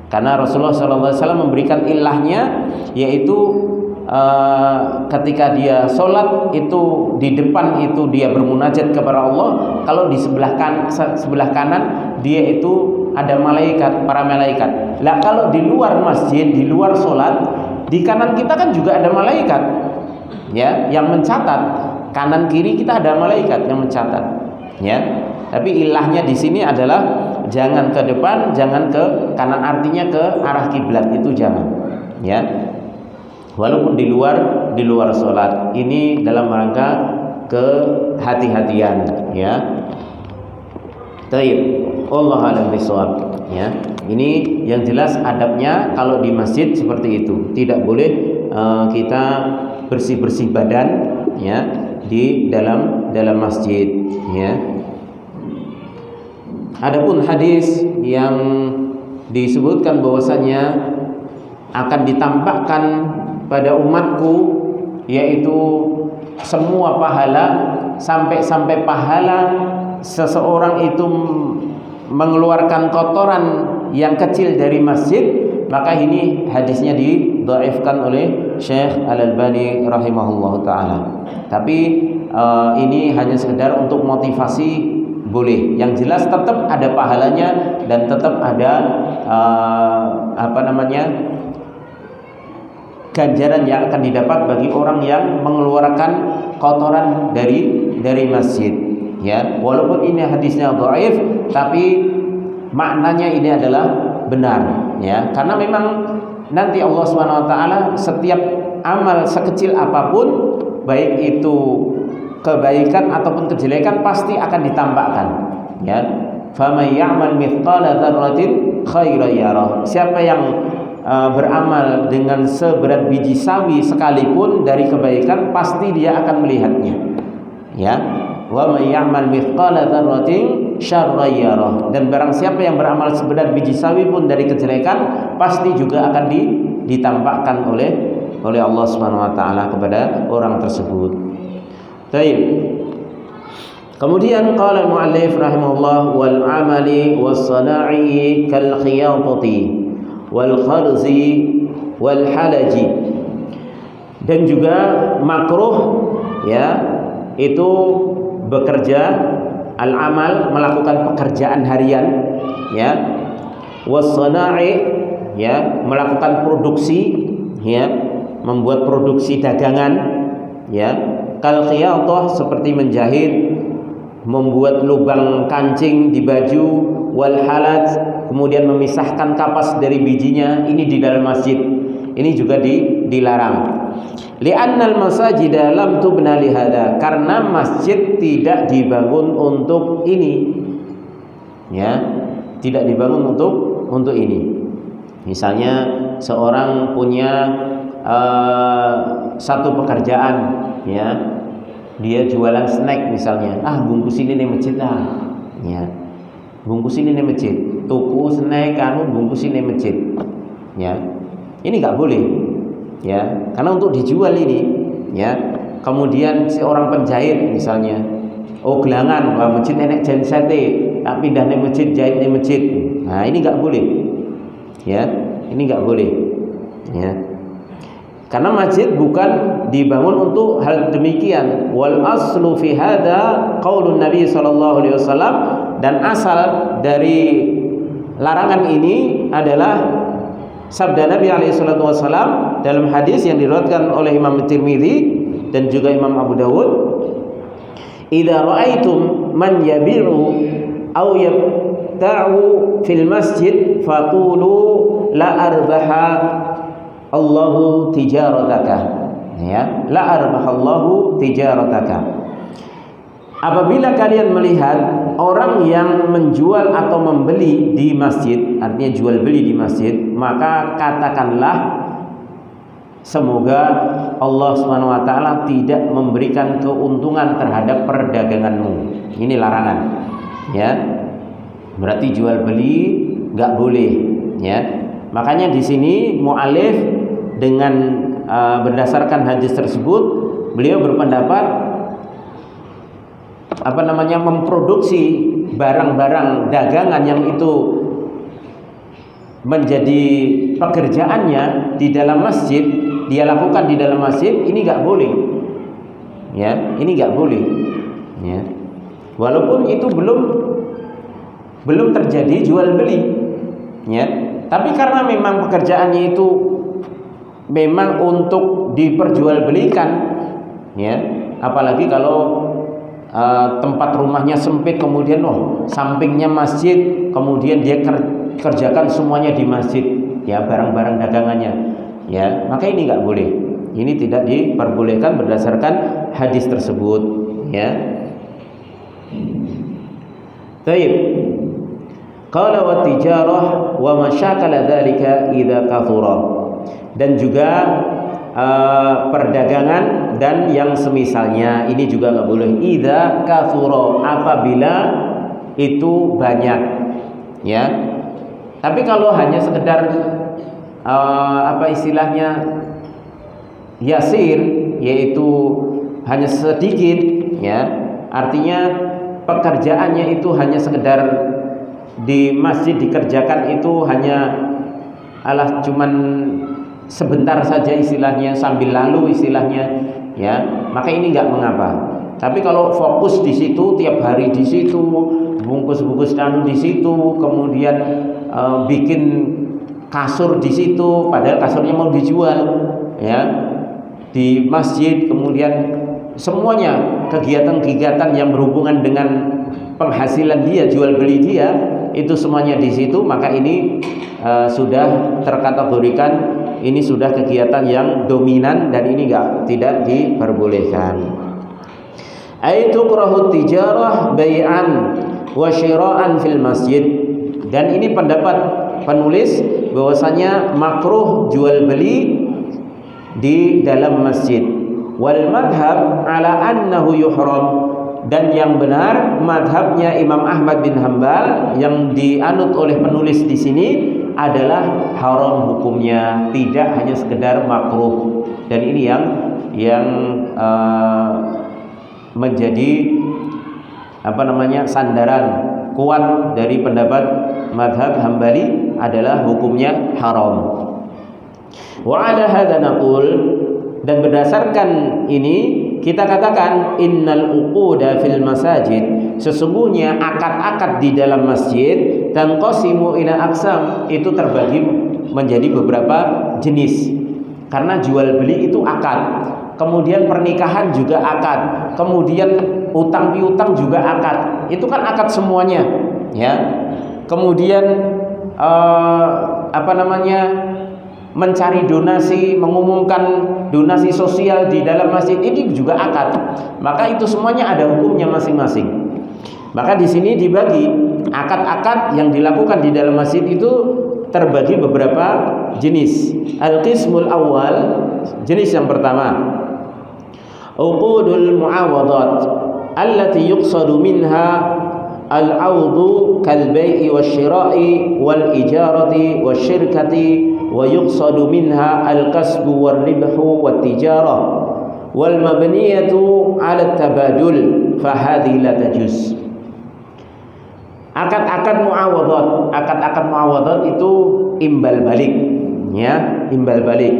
Karena Rasulullah SAW memberikan ilahnya, yaitu ketika dia sholat itu di depan itu dia bermunajat kepada Allah, kalau di sebelah kanan dia itu ada malaikat, para malaikat. Lah kalau di luar masjid, di luar sholat, di kanan kita kan juga ada malaikat, ya, yang mencatat. Kanan kiri kita ada malaikat yang mencatat, ya. Tapi ilahnya di sini adalah jangan ke depan, jangan ke kanan, artinya ke arah kiblat itu jangan, ya. Walaupun di luar sholat, ini dalam rangka kehati-hatian, ya. Taib, Allah a'lam bishawab, ya. Ini yang jelas adabnya kalau di masjid seperti itu, tidak boleh kita bersih-bersih badan, ya, di dalam masjid, ya. Adapun hadis yang disebutkan bahwasanya akan ditampakkan pada umatku, yaitu semua pahala, sampai pahala seseorang itu mengeluarkan kotoran yang kecil dari masjid, maka ini hadisnya didhaifkan oleh Syekh Al-Albani rahimahullah taala. Tapi ini hanya sekedar untuk motivasi, boleh. Yang jelas tetap ada pahalanya dan tetap ada ganjaran yang akan didapat bagi orang yang mengeluarkan kotoran dari masjid, ya. Walaupun ini hadisnya dhaif, tapi maknanya ini adalah benar, ya. Karena memang nanti Allah Subhanahu wa taala setiap amal sekecil apapun, baik itu kebaikan ataupun kejelekan, pasti akan ditambahkan, ya. Faman ya'mal mithqala dzarratin khairan yarah. Siapa yang beramal dengan seberat biji sawi sekalipun dari kebaikan, pasti dia akan melihatnya, ya. Wa may ya'mal mithqala dzarratin syarran yarah. Dan barang siapa yang beramal seberat biji sawi pun dari kejelekan, pasti juga akan ditampakkan oleh Allah Subhanahu wa taala kepada orang tersebut. Baik. Kemudian qala al-muallif rahimahullah, wal amali was sana'i kal khiyatati wal kharzi wal halaji. Dan juga makruh, ya, itu bekerja, al-amal, melakukan pekerjaan harian, ya, was sana'i, ya, melakukan produksi, ya, membuat produksi dagangan, ya, kal khiyatah, seperti menjahit, membuat lubang kancing di baju, wal halat, kemudian memisahkan kapas dari bijinya, ini di dalam masjid. Ini juga dilarang. Li'annal masajida lam tubna lihada, karena masjid tidak dibangun untuk ini, ya, tidak dibangun untuk ini. Misalnya seorang punya satu pekerjaan, ya, dia jualan snack misalnya, bungkusin ini masjid lah, ya, bungkusin ini masjid, tuku snack bungkusin ini masjid, ya, ini nggak boleh, ya, karena untuk dijual ini, ya. Kemudian seorang penjahit misalnya, gelangan, masjid nenek jan sate, tak pindah nih masjid, jahit nih masjid, nah ini nggak boleh, ya, ini nggak boleh, ya. Karena masjid bukan dibangun untuk hal demikian. Wal aslu fi hada qaulun Nabi sallallahu alaihi wasallam, dan asal dari larangan ini adalah sabda Nabi alaihi salatu wasallam dalam hadis yang diriwayatkan oleh Imam Tirmidzi dan juga Imam Abu Dawud, idza ra'aitum man yabi'u aw yabta'u fil masjid faqulu la arbaha Allahu tijarataka, ya, la arbahallahu tijarataka. Apabila kalian melihat orang yang menjual atau membeli di masjid, artinya jual beli di masjid, maka katakanlah semoga Allah Subhanahu wa taala tidak memberikan keuntungan terhadap perdaganganmu. Ini larangan, ya. Berarti jual beli enggak boleh, ya. Makanya di sini mu'alif dengan berdasarkan hadis tersebut, beliau berpendapat memproduksi barang-barang dagangan yang itu menjadi pekerjaannya di dalam masjid, dia lakukan di dalam masjid, ini nggak boleh, ya, ini nggak boleh, ya, walaupun itu belum terjadi jual beli, ya, tapi karena memang pekerjaannya itu memang untuk diperjualbelikan, ya, apalagi kalau tempat rumahnya sempit, kemudian sampingnya masjid, kemudian dia kerjakan semuanya di masjid, ya, barang-barang dagangannya, ya, maka ini nggak boleh, ini tidak diperbolehkan berdasarkan hadis tersebut, ya. Baik. Qala wa tijarah wa masyakala dzalika idza kathura, dan juga perdagangan dan yang semisalnya ini juga nggak boleh. Idza kathura, apabila itu banyak, ya. Tapi kalau hanya sekedar yasir, yaitu hanya sedikit, ya, artinya pekerjaannya itu hanya sekedar di masjid dikerjakan, itu hanya cuman sebentar saja istilahnya, sambil lalu istilahnya, ya, maka ini nggak mengapa. Tapi kalau fokus di situ, tiap hari di situ, bungkus-bungkus di situ, kemudian bikin kasur di situ, padahal kasurnya mau dijual, ya, di masjid, kemudian semuanya kegiatan-kegiatan yang berhubungan dengan penghasilan dia, jual beli dia, itu semuanya di situ, maka ini sudah terkategorikan, ini sudah kegiatan yang dominan dan ini tidak diperbolehkan. Aitu qurahut tijarah bai'an wa syira'an fil masjid, dan ini pendapat penulis bahwasanya makruh jual beli di dalam masjid. Wal madhab ala annahu yuhram, dan yang benar madhabnya Imam Ahmad bin Hanbal yang dianut oleh penulis di sini adalah haram hukumnya, tidak hanya sekedar makruh. Dan ini yang menjadi sandaran kuat dari pendapat madhab Hambali adalah hukumnya haram. Wa ala hadza naqul, dan berdasarkan ini kita katakan innal uquda fil masajid, sesungguhnya akad-akad di dalam masjid tanqasimu ila aqsam, itu terbagi menjadi beberapa jenis. Karena jual beli itu akad, kemudian pernikahan juga akad, kemudian utang piutang juga akad. Itu kan akad semuanya, ya. Kemudian mencari donasi, mengumumkan donasi sosial di dalam masjid, ini juga akad. Maka itu semuanya ada hukumnya masing-masing. Maka di sini dibagi akad-akad yang dilakukan di dalam masjid itu terbagi beberapa jenis. Al-qismul awal, jenis yang pertama, uqudul muawadat allati yuqsadu minha al-'awdu kal bai'i wasyira'i wal ijarati wasyirkati wa yuqsadu minha al-kasbu war ribhu wat tijarah wal mabniyatu 'ala at-tabadul fa hadhihi la tajuz. Akad-akad muawadat itu imbal balik, ya, imbal balik.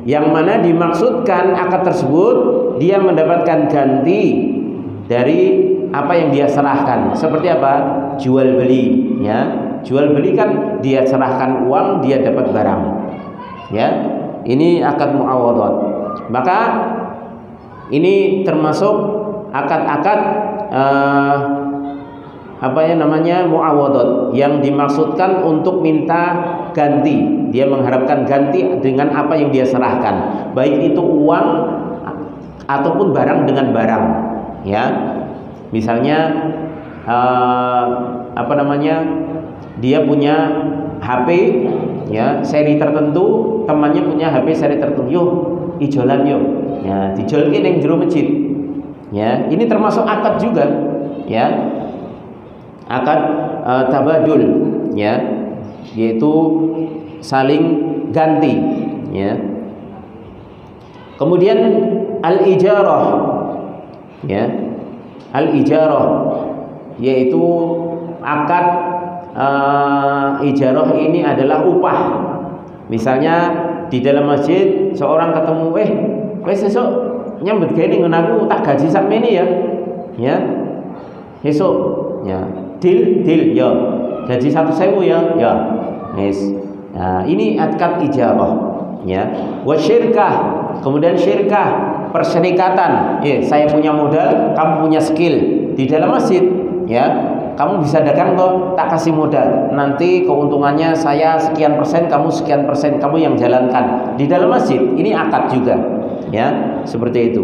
Yang mana dimaksudkan akad tersebut dia mendapatkan ganti dari apa yang dia serahkan. Seperti apa? Jual beli, ya. Jual beli kan dia serahkan uang, dia dapat barang, ya. Ini akad muawadat. Maka ini termasuk akad-akad muawadat yang dimaksudkan untuk minta ganti. Dia mengharapkan ganti dengan apa yang dia serahkan, baik itu uang ataupun barang dengan barang, ya. Misalnya dia punya HP, ya, seri tertentu, temannya punya HP seri tertentu, yuk ijolan yuk, ya, dijolke ning jero masjid, ya. Ini termasuk akad juga, ya, akad tabadul, ya, yaitu saling ganti, ya. Kemudian al-ijarah, ya, al-ijarah yaitu akad ijarah ini adalah upah. Misalnya di dalam masjid seorang ketemu, wes esok nyambut gawe ning aku tak gaji sak mene ya. Ya. Esok ya, deal ya. Gaji 1.000 ya. Ya. Yes. Nah, ini akad ijarah, ya. Wa syirkah, kemudian syirkah, perserikatan. Saya punya modal, kamu punya skill di dalam masjid, ya. Kamu bisa dagang kok, tak kasih modal. Nanti keuntungannya saya sekian persen, kamu sekian persen, kamu yang jalankan di dalam masjid. Ini akad juga, ya, seperti itu.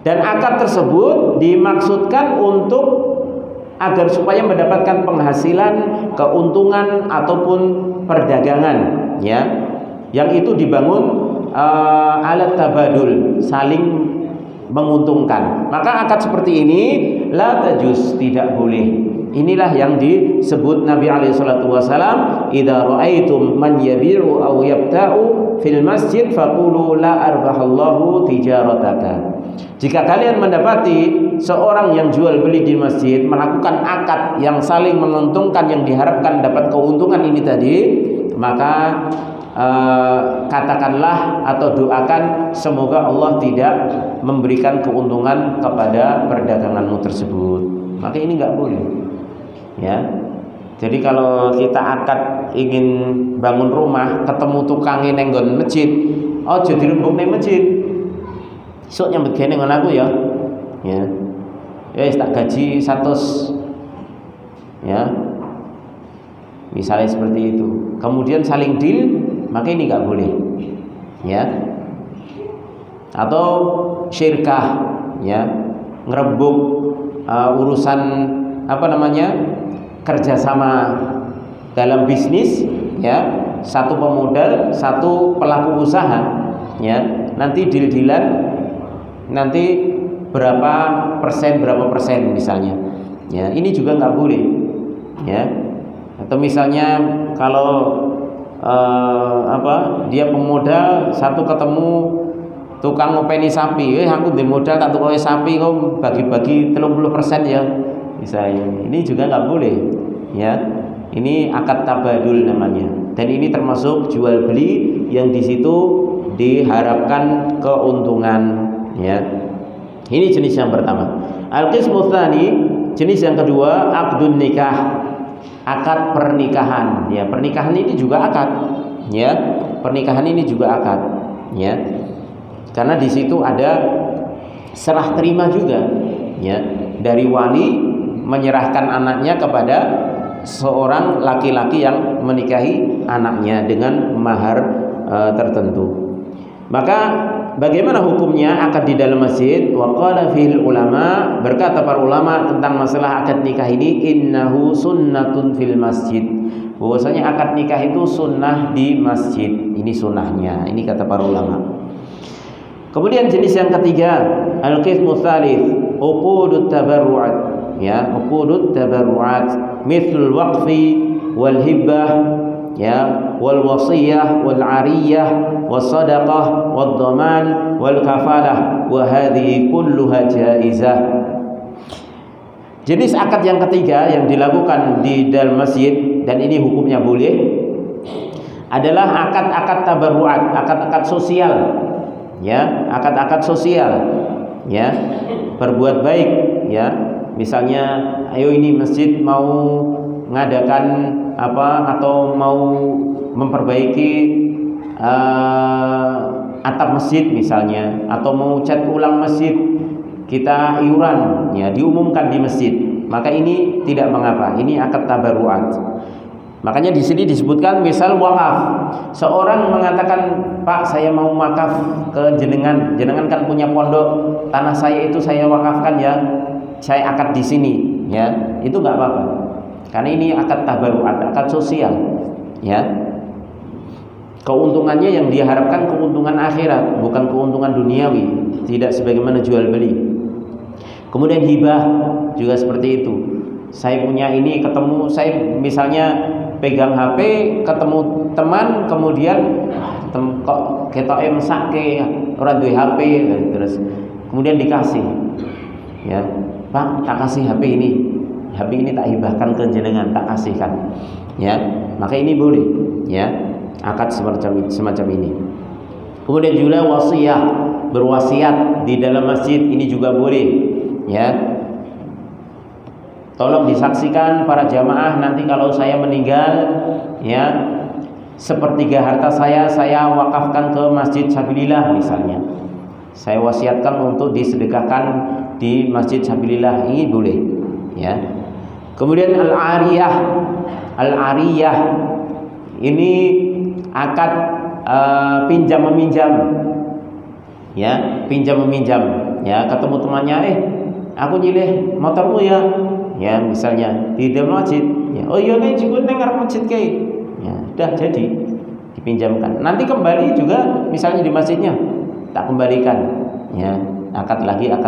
Dan akad tersebut dimaksudkan untuk agar supaya mendapatkan penghasilan, keuntungan ataupun perdagangan, ya, yang itu dibangun alat tabadul, saling menguntungkan. Maka akad seperti ini la tajuz, tidak boleh. Inilah yang disebut Nabi alaihi salatu wasalam, idza raaitum man yabi'u aw yabta'u fil masjid faqulu la arbahallahu tijarataka. Jika kalian mendapati seorang yang jual beli di masjid melakukan akad yang saling menguntungkan, yang diharapkan dapat keuntungan ini tadi, maka katakanlah atau doakan semoga Allah tidak memberikan keuntungan kepada perdaganganmu tersebut. Maka ini nggak boleh, ya. Jadi kalau kita akad ingin bangun rumah, ketemu tukangnya nenggon masjid, ojo dirembuk neng masjid. Sok nyambut gawe nang aku ya. Ya. Ya tak gaji 100. Ya. Misalnya seperti itu. Kemudian saling deal, maka ini enggak boleh. Ya. Atau syirkah, ya. Ngerebuk urusan kerjasama dalam bisnis, ya. Satu pemodal, satu pelaku usaha, ya. Nanti deal-dealan, nanti berapa persen misalnya, ya, ini juga nggak boleh, ya. Atau misalnya kalau dia pemodal, satu ketemu tukang ngopeni sapi, aku di modal tak tukang sapi, kau bagi-bagi 30% ya, misalnya, ini juga nggak boleh, ya. Ini akad tabadul namanya, dan ini termasuk jual beli yang di situ diharapkan keuntungan. Ya, ini jenis yang pertama. Al-qismu tsani, jenis yang kedua, aqdun nikah, akad pernikahan. Ya, pernikahan ini juga akad. Ya, pernikahan ini juga akad. Ya, karena di situ ada serah terima juga. Ya, dari wali menyerahkan anaknya kepada seorang laki-laki yang menikahi anaknya dengan mahar tertentu. Maka bagaimana hukumnya akad di dalam masjid? Wa qala fil ulama, berkata para ulama tentang masalah akad nikah ini, innahu sunnatun fil masjid. Bahwasanya akad nikah itu sunnah di masjid. Ini sunnahnya. Ini kata para ulama. Kemudian jenis yang ketiga, al-qismu tsalits, uqudut tabarru'at. Ya, uqudut tabarru'at, mithlul waqfi wal hibbah, ya, wal wasiyah wal ariyah was sadaqah wad dhaman wal kafalah, wa hadhihi kulluha jaizah. Jenis akad yang ketiga yang dilakukan di dalam masjid, dan ini hukumnya boleh, adalah akad-akad tabarruat, akad-akad sosial, ya, akad-akad sosial, ya, berbuat baik, ya. Misalnya, ayo ini masjid mau ngadakan atau mau memperbaiki atap masjid misalnya, atau mau cat ulang masjid, kita iuran, ya, diumumkan di masjid, maka ini tidak mengapa, ini akad tabarruat. Makanya di sini disebutkan misal wakaf, seorang mengatakan, Pak, saya mau wakaf ke jenengan kan punya pondok, tanah saya itu saya wakafkan ya, saya akad di sini, ya, itu nggak apa-apa. Karena ini akad tabarruat, akad sosial, ya. Keuntungannya yang diharapkan keuntungan akhirat, bukan keuntungan duniawi, tidak sebagaimana jual beli. Kemudian hibah juga seperti itu. Saya punya ini, ketemu saya misalnya pegang HP, ketemu teman, kemudian kok ketoke mesake ora duwe HP, terus kemudian dikasih, ya Pak, tak kasih HP ini tak hibahkan ke jenengan, tak kasihkan, ya maka ini boleh, ya akad semacam ini. Kemudian juga wasiat, berwasiat di dalam masjid ini juga boleh, ya. Tolong disaksikan para jamaah, nanti kalau saya meninggal, ya sepertiga harta saya wakafkan ke masjid sabilillah misalnya. Saya wasiatkan untuk disedekahkan di masjid sabilillah, ini boleh, ya. Kemudian al-ariyah ini akad pinjam meminjam, ya pinjam meminjam, ya ketemu temannya, aku nyilih motormu ya misalnya di dalam masjid, ya oh iya nih cikgu neng ngarep masjid kayak, ya udah jadi dipinjamkan, nanti kembali juga misalnya di masjidnya tak kembalikan, ya akad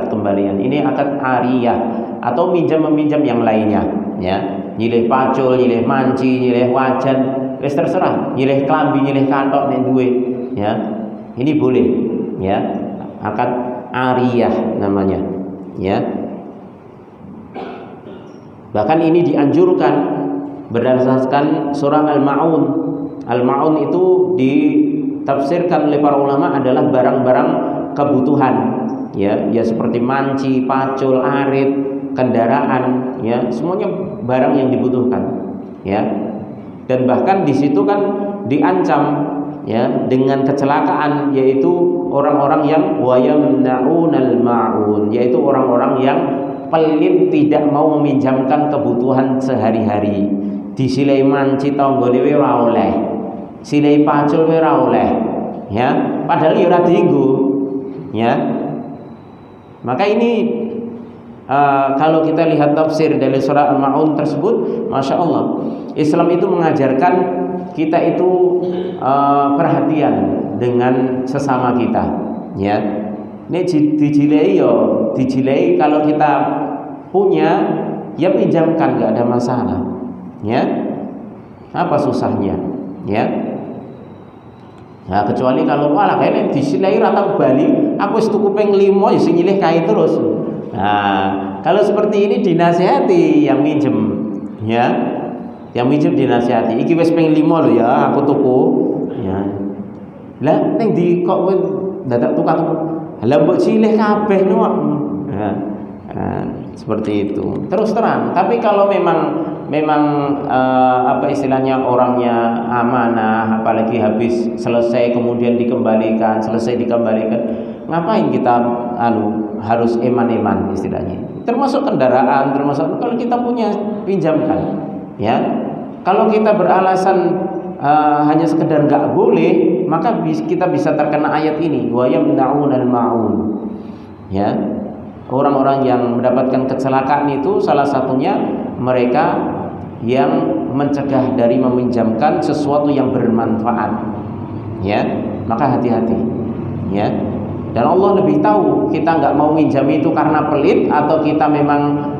kembalian, ini akad ariyah atau minjam meminjam yang lainnya, ya nyilih pacul, nyilih manci, nyilih wajan, wis terserah, nyilih klambi, nyilih kantok nek duwe, ya ini boleh, ya akad ariyah namanya, ya bahkan ini dianjurkan berdasarkan surah Al-Ma'un. Al-Ma'un itu ditafsirkan oleh para ulama adalah barang-barang kebutuhan, ya seperti manci, pacul, arit, kendaraan, ya semuanya barang yang dibutuhkan, ya dan bahkan di situ kan diancam, ya dengan kecelakaan, yaitu orang-orang yang wayamna'unal ma'un, yaitu orang-orang yang pelit, tidak mau meminjamkan kebutuhan sehari-hari. Disilai manci tanggane ora oleh, silai pacul ora oleh, ya padahal ya ora dienggo, ya maka ini kalau kita lihat tafsir dari surah Al-Ma'un tersebut, Masya Allah, Islam itu mengajarkan kita itu perhatian dengan sesama kita, ya ini dijilai kalau kita punya, ya pinjamkan, nggak ada masalah, ya apa susahnya, ya nah kecuali kalau malah kayaknya disilai rata bali, aku wis tuku ping 5 ya sing nyilih kae terus. Nah, kalau seperti ini dinasihati yang minjem, ya. Yang minjem dinasihati. Iki wis ping 5 lho ya, aku tuku. Ya. Lah ning di kok kowe dadak tukang. Lah mbok cilih kabeh no. Nah, seperti itu. Terus terang, tapi kalau memang apa istilahnya orangnya amanah, apalagi habis selesai kemudian dikembalikan, ngapain kita harus eman-eman istilahnya. Termasuk kendaraan, termasuk kalau kita punya pinjamkan, ya. Kalau kita beralasan hanya sekedar nggak boleh, maka kita bisa terkena ayat ini, wa yamna'unal ma'un, ya. Orang-orang yang mendapatkan kecelakaan itu salah satunya mereka yang mencegah dari meminjamkan sesuatu yang bermanfaat, ya. Maka hati-hati, ya. Dan Allah lebih tahu kita nggak mau minjam itu karena pelit atau kita memang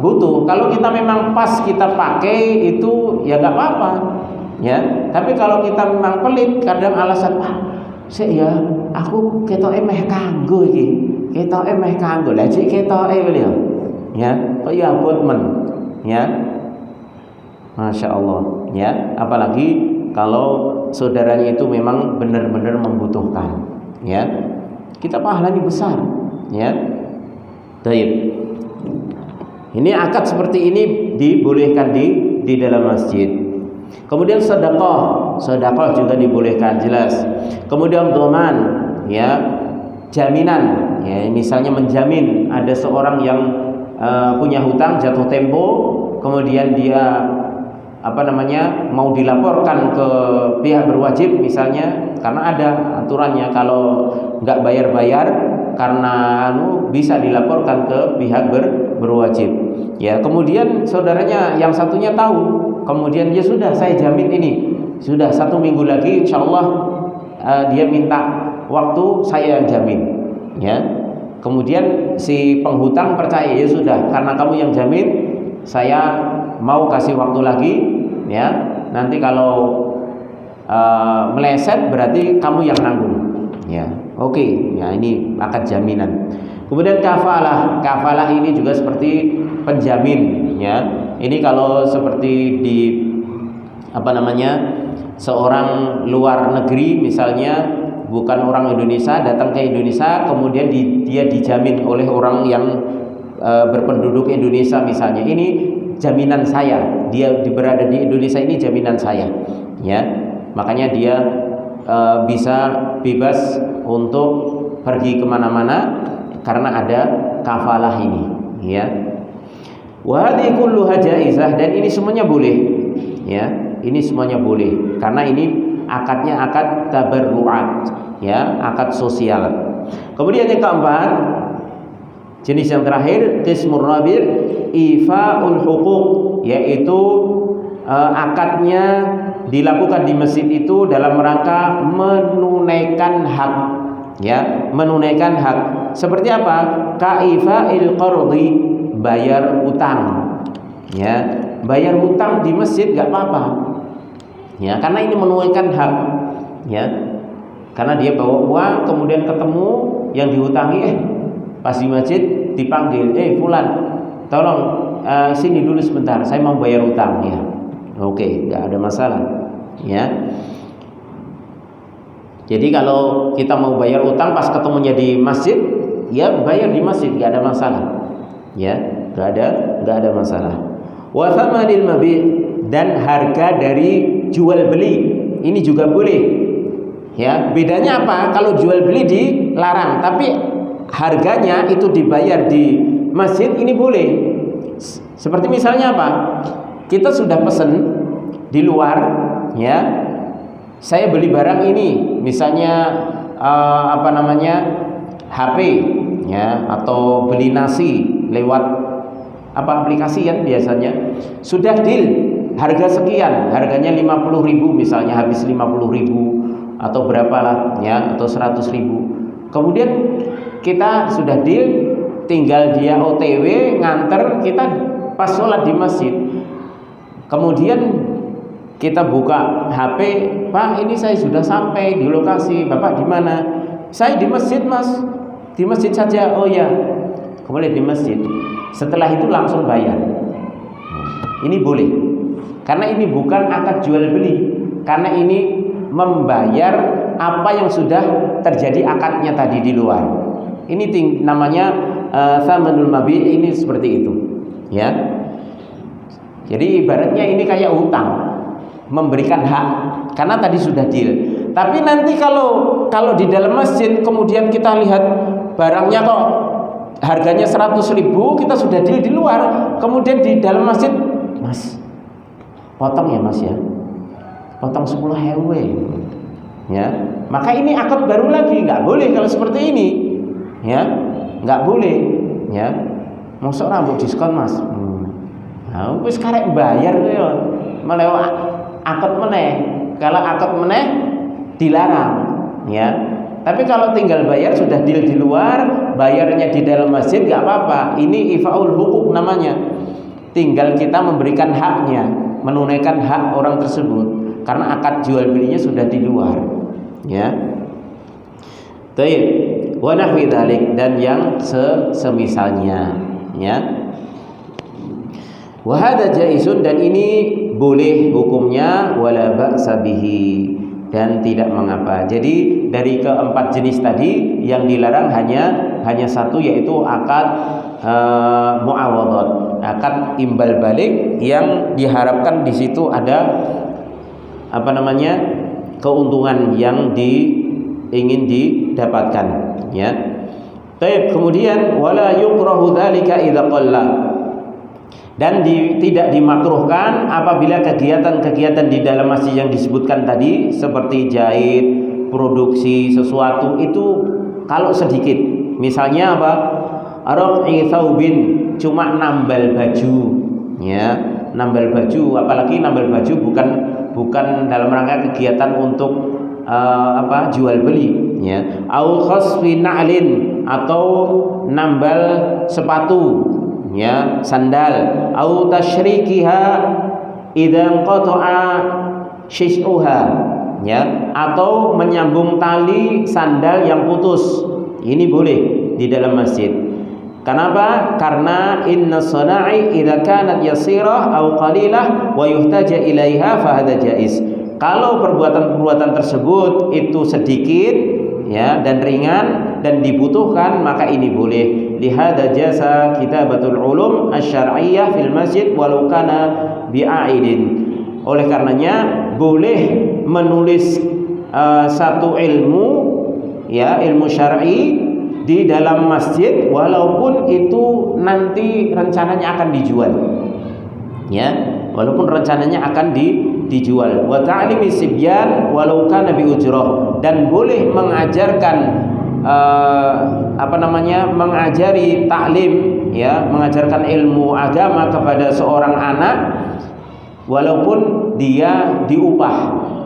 butuh. Kalau kita memang pas kita pakai itu ya nggak apa-apa, ya. Tapi kalau kita memang pelit, kadang alasan ya aku ketoke meh kanggo iki, ketoke meh kanggo, lah cek ketoke beliau, ya kok ya abot men, ya Masya Allah, ya apalagi kalau saudaranya itu memang benar-benar membutuhkan, ya kita pahalanya besar, ya. Baik. Ini akad seperti ini dibolehkan di dalam masjid. Kemudian sedekah juga dibolehkan, jelas. Kemudian dhaman, ya jaminan, ya misalnya menjamin ada seorang yang punya hutang jatuh tempo, kemudian dia mau dilaporkan ke pihak berwajib misalnya, karena ada aturannya kalau nggak bayar karena bisa dilaporkan ke pihak berwajib, ya. Kemudian saudaranya yang satunya tahu, kemudian ya sudah saya jamin ini, sudah 1 minggu lagi insya Allah dia minta waktu, saya yang jamin, ya. Kemudian si penghutang percaya, ya sudah karena kamu yang jamin, saya mau kasih waktu lagi, ya. Nanti kalau meleset berarti kamu yang nanggung, ya. Oke, ya ini akad jaminan. Kemudian kafalah ini juga seperti penjamin, ya. Ini kalau seperti di seorang luar negeri misalnya, bukan orang Indonesia, datang ke Indonesia, kemudian dia dijamin oleh orang yang berpenduduk Indonesia misalnya. Ini jaminan saya, dia berada di Indonesia, ini jaminan saya, ya. Makanya dia bisa bebas untuk pergi kemana-mana karena ada kafalah ini, ya. Wa hadhihi kulluha jaizah, dan ini semuanya boleh, ya. Ini semuanya boleh karena ini akadnya akad tabarruat, ya, akad sosial. Kemudian yang keempat, jenis yang terakhir, qismur rabi', ifaul huquq, yaitu akadnya dilakukan di masjid itu dalam rangka menunaikan hak, ya, menunaikan hak. Seperti apa? Kaifail qardi, bayar utang, ya. Bayar utang di masjid gak apa-apa, ya, karena ini menunaikan hak, ya. Karena dia bawa uang, kemudian ketemu yang diutangi, pas di masjid dipanggil, fulan, tolong sini dulu sebentar, saya mau bayar utang, ya. Oke, nggak ada masalah, ya. Jadi kalau kita mau bayar utang pas ketemunya di masjid, ya bayar di masjid, nggak ada masalah, ya, nggak ada masalah. Wa thamanil mabi', dan harga dari jual beli ini juga boleh, ya. Bedanya apa? Kalau jual beli dilarang, tapi harganya itu dibayar di masjid, ini boleh. Seperti misalnya apa? Kita sudah pesen di luar, ya. Saya beli barang ini, misalnya HP, ya, atau beli nasi lewat aplikasi kan biasanya. Sudah deal, harga sekian, harganya 50.000 misalnya, habis 50.000 atau berapalah, ya, atau 100.000. Kemudian kita sudah deal, tinggal dia OTW nganter, kita pas sholat di masjid. Kemudian kita buka HP, Pak, ini saya sudah sampai di lokasi, Bapak di mana? Saya di masjid, Mas. Di masjid saja. Oh ya, kemudian di masjid. Setelah itu langsung bayar. Ini boleh, karena ini bukan akad jual beli, karena ini membayar apa yang sudah terjadi akadnya tadi di luar. Ini namanya thamanul mabi', ini seperti itu, ya. Jadi ibaratnya ini kayak hutang, memberikan hak, karena tadi sudah deal. Tapi nanti kalau di dalam masjid kemudian kita lihat barangnya kok harganya 100.000, kita sudah deal di luar, kemudian di dalam masjid, Mas, potong ya Mas, ya, potong 10.000, ya. Maka ini akad baru lagi, nggak boleh kalau seperti ini, ya, nggak boleh, ya. Mosok rambut diskon Mas, nah, wis karek bayar tuh ya, melewat akad meneh. Kalau akad meneh dilarang, ya. Tapi kalau tinggal bayar, sudah deal di luar, bayarnya di dalam masjid, nggak apa-apa. Ini ifaul huquq namanya. Tinggal kita memberikan haknya, menunaikan hak orang tersebut, karena akad jual belinya sudah di luar, ya. Baik, wa nahwi dzalik, dan yang semisalnya, ya. Wa hadza jaizun, dan ini boleh hukumnya, wala ba'sa bihi, dan tidak mengapa. Jadi dari keempat jenis tadi yang dilarang hanya satu, yaitu akad muawadhat, akad imbal balik, yang diharapkan di situ ada keuntungan yang ingin didapatkan, ya. Baik, kemudian wala yukrahu dzalika idza qalla, dan tidak dimakruhkan apabila kegiatan-kegiatan di dalam masjid yang disebutkan tadi, seperti jahit, produksi sesuatu, itu kalau sedikit. Misalnya apa? Raf'i tsaubin, cuma nambal baju, ya, nambal baju. Apalagi nambal baju bukan dalam rangka kegiatan untuk jual beli, ya. Au khasfi na'lin, atau nambal sepatu, ya, sandal. Au tasyrikiha idza qata'a syis'uha, ya, atau menyambung tali sandal yang putus. Ini boleh di dalam masjid. Kenapa? Karena inna sana'i idza kanat yasirah aw qalilah wa yuhtaja ilaiha fa hadza jaiz. Kalau perbuatan-perbuatan tersebut itu sedikit, ya, dan ringan dan dibutuhkan, maka ini boleh. Lihada jasa kitabatul ulum asy-syar'iyyah fil masjid walau kana bi'aidin. Oleh karenanya boleh menulis satu ilmu, ya, ilmu syar'i di dalam masjid walaupun itu nanti rencananya akan dijual, ya, walaupun rencananya akan dijual. Wa ta'limi sibyan walau kana bi ujrah, dan boleh mengajarkan mengajari taklim, ya, mengajarkan ilmu agama kepada seorang anak walaupun dia diupah,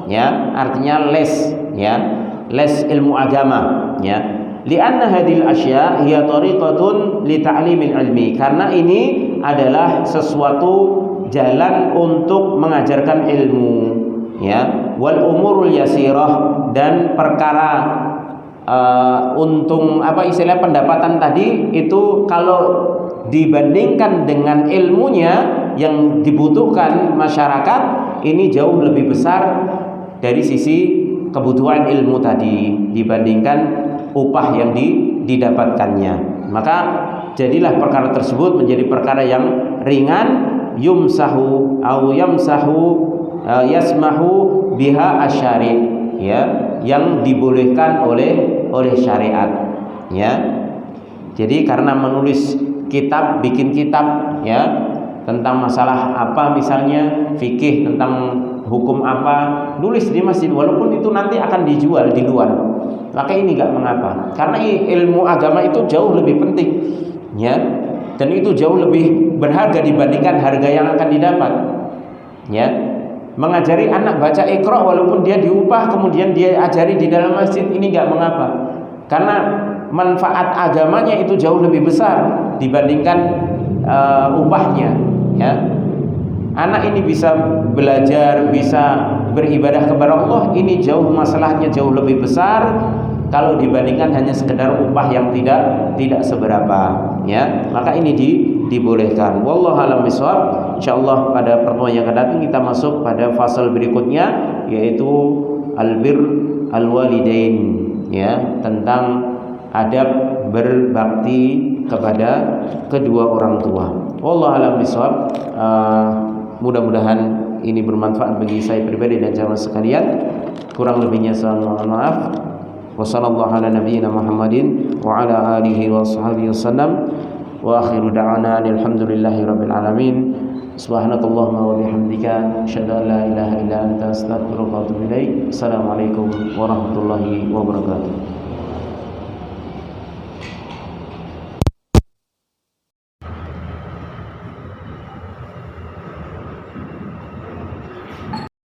ya, artinya les, ya, les ilmu agama, ya. Lianna hadhil asya hiya tariqatun li ta'limil ilmi, karena ini adalah sesuatu jalan untuk mengajarkan ilmu, ya. Wal umurul yasirah, dan perkara untung istilah pendapatan tadi itu kalau dibandingkan dengan ilmunya yang dibutuhkan masyarakat, ini jauh lebih besar dari sisi kebutuhan ilmu tadi dibandingkan upah yang didapatkannya. Maka jadilah perkara tersebut menjadi perkara yang ringan, yumsahu au yamsahu yasmahu biha asyari, ya, yang dibolehkan oleh syariat, ya. Jadi karena menulis kitab, bikin kitab, ya, tentang masalah apa, misalnya fikih tentang hukum apa, nulis di masjid walaupun itu nanti akan dijual di luar, maka ini nggak mengapa, karena ilmu agama itu jauh lebih penting, ya, dan itu jauh lebih berharga dibandingkan harga yang akan didapat, ya. Mengajari anak baca Iqra walaupun dia diupah kemudian dia ajari di dalam masjid, ini nggak mengapa, karena manfaat agamanya itu jauh lebih besar dibandingkan upahnya, ya. Anak ini bisa belajar, bisa beribadah kepada Allah, ini jauh masalahnya jauh lebih besar kalau dibandingkan hanya sekedar upah yang tidak seberapa, ya. Maka ini dibolehkan. Wallahu a'lam bishawab. Insyaallah pada pertemuan yang akan datang kita masuk pada fasal berikutnya, yaitu albir alwalidain, ya, tentang adab berbakti kepada kedua orang tua. Wallahu a'lam bishawab. Mudah-mudahan ini bermanfaat bagi saya pribadi dan jamaah sekalian. Kurang lebihnya saya mohon maaf. Wassallallahu ala nabiyyina Muhammadin wa ala alihi wa sahbihi wasallam. Wa akhiru da'wana alhamdulillahi rabbil alamin. Subhanakallahumma wa bihamdika asyhadu an la ilaha illa anta astaghfiruka wa atubu ilaik. Assalamualaikum warahmatullahi wabarakatuh.